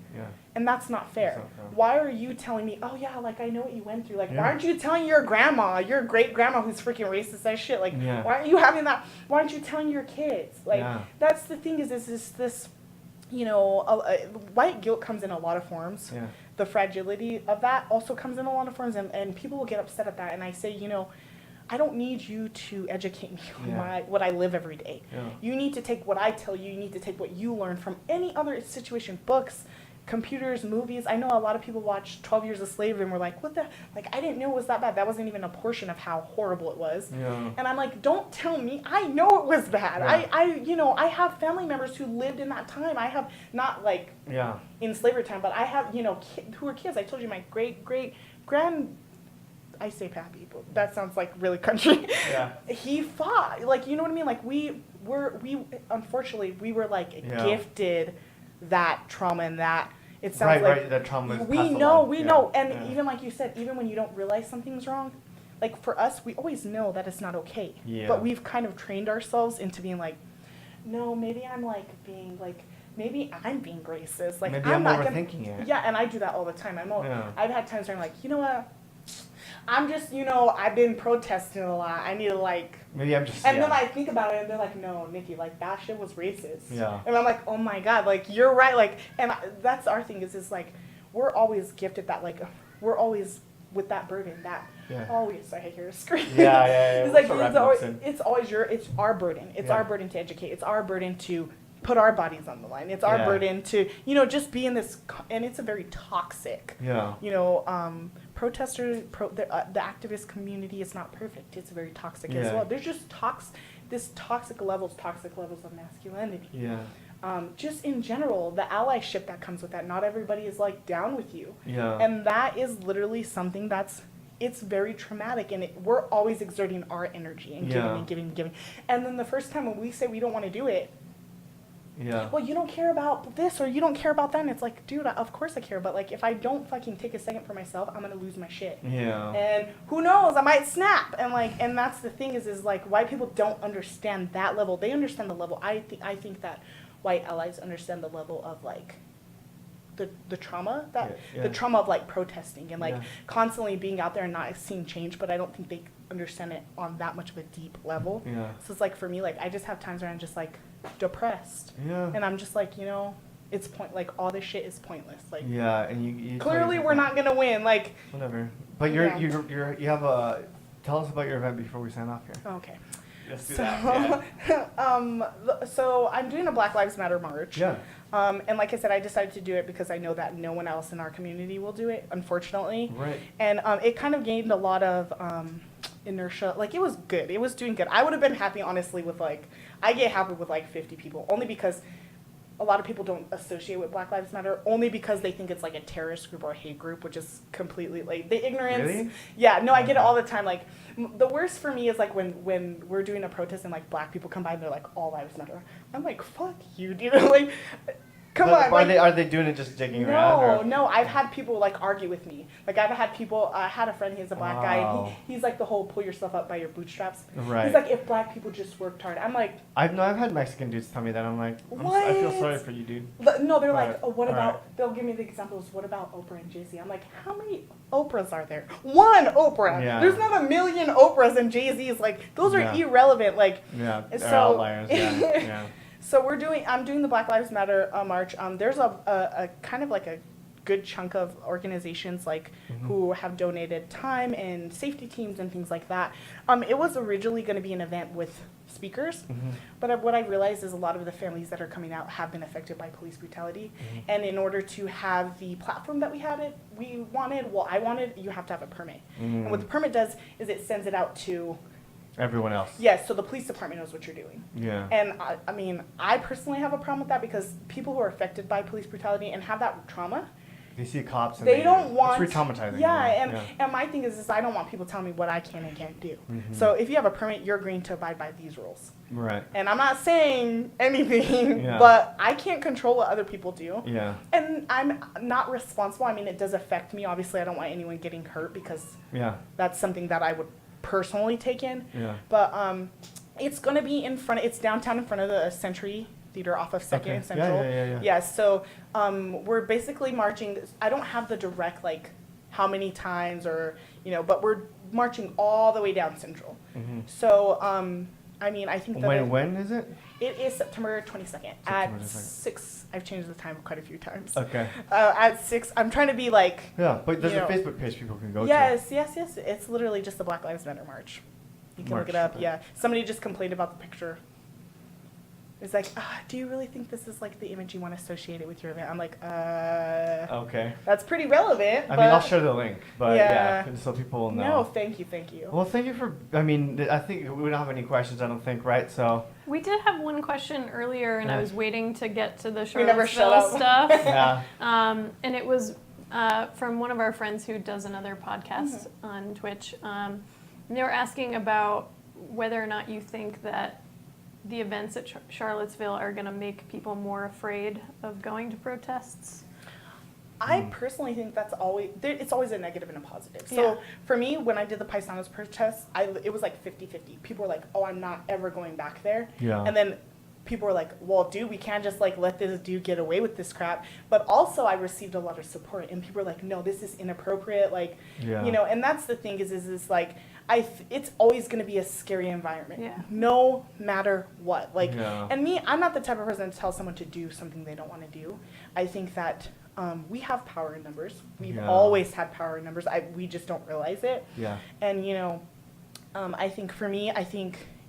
And that's not fair. Why are you telling me, oh yeah, I know what you went through. Why aren't you telling your grandma, your great grandma who's freaking racist as shit? Why aren't you having that? Why aren't you telling your kids? That's the thing is this white guilt comes in a lot of forms. The fragility of that also comes in a lot of forms, and people will get upset at that. And I say, I don't need you to educate me on what I live every day. You need to take what I tell you. You need to take what you learn from any other situation, books, computers, movies. I know a lot of people watch 12 Years a Slave and were like, what the, I didn't know it was that bad. That wasn't even a portion of how horrible it was. And I'm like, don't tell me. I know it was bad. I have family members who lived in that time. I have not in slavery time, but I have, who are kids. I told you my great-great-grand, I say pappy, but that sounds like really country. He fought, you know what I mean? We unfortunately, we were gifted that trauma and that it sounds
that trauma is
we know and even like you said, even when you don't realize something's wrong, for us we always know that it's not okay, but we've kind of trained ourselves into being no, maybe I'm maybe I'm being racist,
maybe
I'm not
overthinking it.
And I do that all the time. I've had times where I'm you know what, I'm just, I've been protesting a lot. I need to
maybe I'm just.
And then I think about it, and they're like, "No, Nikki, that shit was racist." And I'm like, "Oh my god, you're right." That's our thing is we're always gifted that, we're always with that burden that always. I hear a scream. It's always it's our burden. It's our burden to educate. It's our burden to put our bodies on the line. It's our burden to just be in this, and it's a very toxic. The activist community is not perfect. It's very toxic as well. There's just toxic levels of masculinity. Just in general, the allyship that comes with that. Not everybody is down with you. And that is literally something it's very traumatic, and we're always exerting our energy and giving and giving and giving. And then the first time when we say we don't want to do it, well, you don't care about this or you don't care about that. And it's dude, of course I care. But if I don't fucking take a second for myself, I'm going to lose my shit. And who knows, I might snap. And and that's the thing is white people don't understand that level. They understand the level. I think that white allies understand the level of the trauma the trauma of protesting and constantly being out there and not seeing change. But I don't think they understand it on that much of a deep level. So it's for me, I just have times where I'm just depressed, and I'm just it's all this shit is pointless.
And you
clearly we're not gonna win.
Whatever. But you have a. Tell us about your event before we sign off here.
Okay.
Let's do that.
So I'm doing a Black Lives Matter march. And like I said, I decided to do it because I know that no one else in our community will do it, unfortunately. And it kind of gained a lot of inertia. It was good. It was doing good. I would have been happy, honestly, with I get happy with 50 people, only because a lot of people don't associate with Black Lives Matter, only because they think it's a terrorist group or a hate group, which is completely the ignorance.
Really?
Yeah, no, I get it all the time. The worst for me is when we're doing a protest and Black people come by and they're all lives matter. I'm fuck you, dude. Come on.
Are they doing it just digging around?
No. I've had people argue with me. I've had people. I had a friend. He's a Black guy. And he's the whole pull yourself up by your bootstraps.
Right.
He's if Black people just worked hard. I'm
I've had Mexican dudes tell me that. I'm
what?
I feel sorry for you, dude.
No, they're what about? They'll give me the examples. What about Oprah and Jay-Z? I'm how many Oprahs are there? One Oprah.
Yeah.
There's not a million Oprahs and Jay-Z's. Those are irrelevant.
They're outliers. Yeah.
So I'm doing the Black Lives Matter march. There's a kind of a good chunk of organizations like who have donated time and safety teams and things like that. It was originally going to be an event with speakers, but what I realized is a lot of the families that are coming out have been affected by police brutality, and in order to have the platform that I wanted, you have to have a permit. And what the permit does is it sends it out to
everyone else.
yes, so the police department knows what you're doing.
Yeah.
And I mean, I personally have a problem with that because people who are affected by police brutality and have that trauma,
They see cops and
they don't want.
It's re-traumatizing.
Yeah, and my thing is I don't want people telling me what I can and can't do. So if you have a permit, you're agreeing to abide by these rules.
Right.
And I'm not saying anything,
Yeah.
but I can't control what other people do.
Yeah.
And I'm not responsible. I mean, it does affect me. Obviously, I don't want anyone getting hurt because
Yeah.
that's something that I would personally take in.
Yeah.
But it's going to be it's downtown in front of the Century Theater off of 2nd and Central.
Yeah.
So we're basically marching. I don't have the direct, like, how many times or, but we're marching all the way down Central. So, I mean, I think that
When is it?
it is September 22nd at
22nd.
6. I've changed the time quite a few times.
Okay.
At 6. I'm trying to be like.
Yeah, but there's
you
a
know,
Facebook page people can go
yes. It's literally just the Black Lives Matter march. You can
March,
look it up.
okay.
Yeah. Somebody just complained about the picture. It's like, do you really think this is like the image you want associated with your event? I'm like,
to. Okay.
that's pretty relevant.
I mean, I'll share the link, but
Yeah.
so people will know.
No, thank you.
Well, thank you for. I mean, I think we don't have any questions. I don't think, right? So.
We did have one question earlier, and I
Yeah.
was waiting to get to the
We never shut
Charlottesville
up.
stuff.
Yeah.
And it was from one of our friends who does another podcast on Twitch. And they were asking about whether or not you think that the events at Charlottesville are going to make people more afraid of going to protests.
I personally think it's always a negative and a positive. So for me, when I did the Paisanos protest, it was like 50-50. People were like, oh, I'm not ever going back there.
Yeah.
And then people were like, well, dude, we can't just like let this dude get away with this crap. But also I received a lot of support, and people were like, no, this is inappropriate. Like, and that's the thing is like, it's always going to be a scary environment, no matter what. Like, and me, I'm not the type of person to tell someone to do something they don't want to do. I think that we have power in numbers. We've always had power in numbers. We just don't realize it.
Yeah.
And I think for me,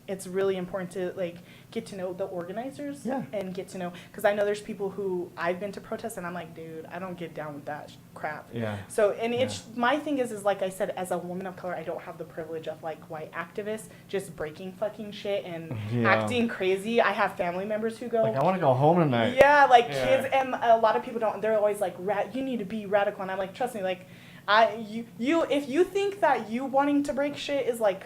it's really important to like get to know the organizers and get to know, because I know there's people who I've been to protests and I'm like, dude, I don't get down with that crap.
Yeah.
So, and it's, my thing is like I said, as a woman of color, I don't have the privilege of like white activists just breaking fucking shit and acting crazy. I have family members who go,
like, I want to go home tonight.
Yeah, like kids, and a lot of people don't, they're always like, you need to be radical. And I'm like, trust me, like, if you think that you wanting to break shit is like,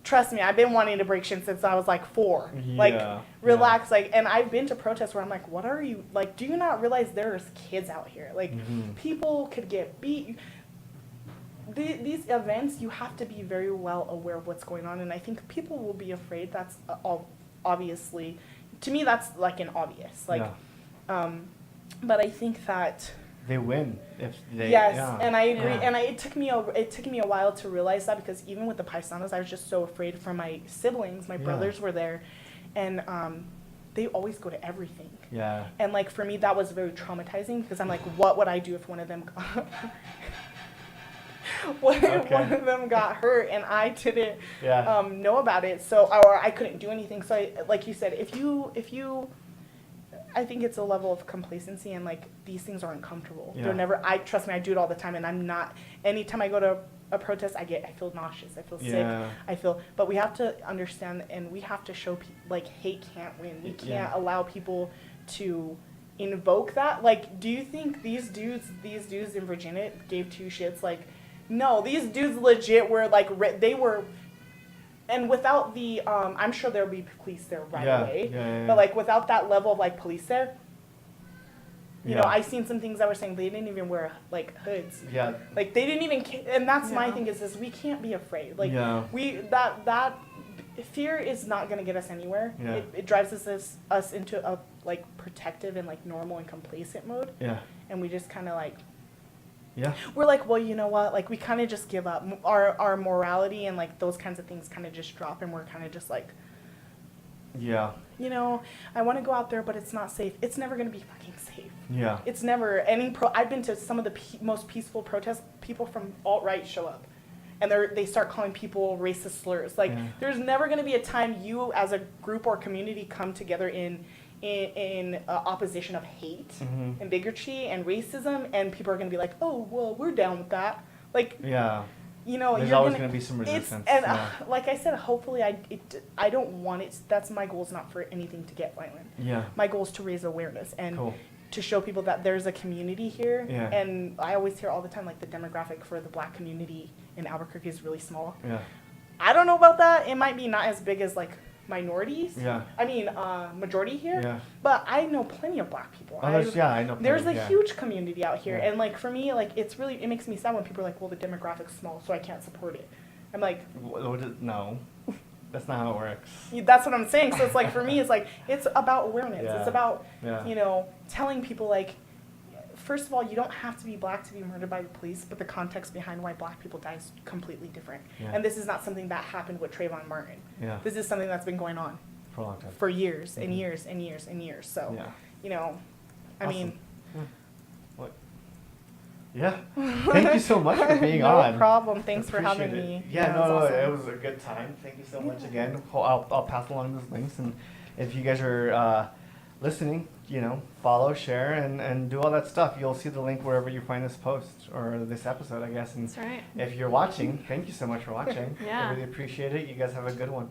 trust me, I've been wanting to break shit since I was like 4. Like, relax. Like, and I've been to protests where I'm like, what are you, like, do you not realize there's kids out here? Like, people could get beat. These events, you have to be very well aware of what's going on. And I think people will be afraid. That's obviously, to me, that's like an obvious. Like, but I think that
they win if they.
And I agree. And it took me a while to realize that, because even with the Paisanos, I was just so afraid for my siblings. My brothers were there, and they always go to everything.
Yeah.
And like for me, that was very traumatizing, because I'm like, what would I do if one of them one of them got hurt and I didn't know about it? So, or I couldn't do anything. So like you said, if you I think it's a level of complacency, and like these things are uncomfortable. They're never. Trust me, I do it all the time, and I'm not. Anytime I go to a protest, I feel nauseous. I feel sick. But we have to understand, and we have to show like hate can't win. We can't allow people to invoke that. Like, do you think these dudes in Virginia gave 2 shits? Like, no, these dudes legit were like they were. And without the, I'm sure there'll be police there right away. But like without that level of like police there, you know, I seen some things that were saying they didn't even wear like hoods. Yeah. Like they didn't even, and that's my thing is we can't be afraid. Like that fear is not gonna get us anywhere. It drives us into a like protective and like normal and complacent mode. Yeah. And we just kind of like. Yeah. We're like, well, you know what? Like, we kind of just give up. Our morality and, like, those kinds of things kind of just drop, and we're kind of just like,
Yeah.
You know, I want to go out there, but it's not safe. It's never going to be fucking safe.
Yeah.
It's never I've been to some of the most peaceful protests. People from alt-right show up, and they start calling people racist slurs. Like, there's never going to be a time you as a group or community come together in opposition of hate and bigotry and racism, and people are going to be like, oh, well, we're down with that. Like, you know,
there's always going to be some resistance.
And like I said, hopefully I don't want it. That's my goal, is not for anything to get violent.
Yeah.
My goal is to raise awareness and
cool.
to show people that there's a community here.
Yeah.
And I always hear all the time, like, the demographic for the black community in Albuquerque is really small.
Yeah.
I don't know about that. It might be not as big as, like, minorities.
Yeah.
I mean, majority here.
Yeah.
But I know plenty of black people.
I know.
There's a huge community out here, and like for me, like it makes me sad when people are like, well, the demographic's small, so I can't support it. I'm like,
no, that's not how it works.
That's what I'm saying. So it's like, for me, it's like, it's about awareness.
Yeah.
It's about,
Yeah.
you know, telling people, like, first of all, you don't have to be black to be murdered by the police, but the context behind why black people die is completely different.
Yeah.
And this is not something that happened with Trayvon Martin.
Yeah.
This is something that's been going on
For a long time.
for years and years and years and years. So,
Yeah.
you know, I
Awesome.
mean,
What? Yeah. Thank you so much for being
no
on.
No problem. Thanks for having
Appreciate
me.
it. Yeah,
it was awesome.
it was a good time. Thank you so much again. I'll pass along those links, and if you guys are listening, you know, follow, share, and do all that stuff. You'll see the link wherever you find this post or this episode, I guess. And
That's right.
if you're watching, thank you so much for watching.
Yeah.
I really appreciate it. You guys have a good one.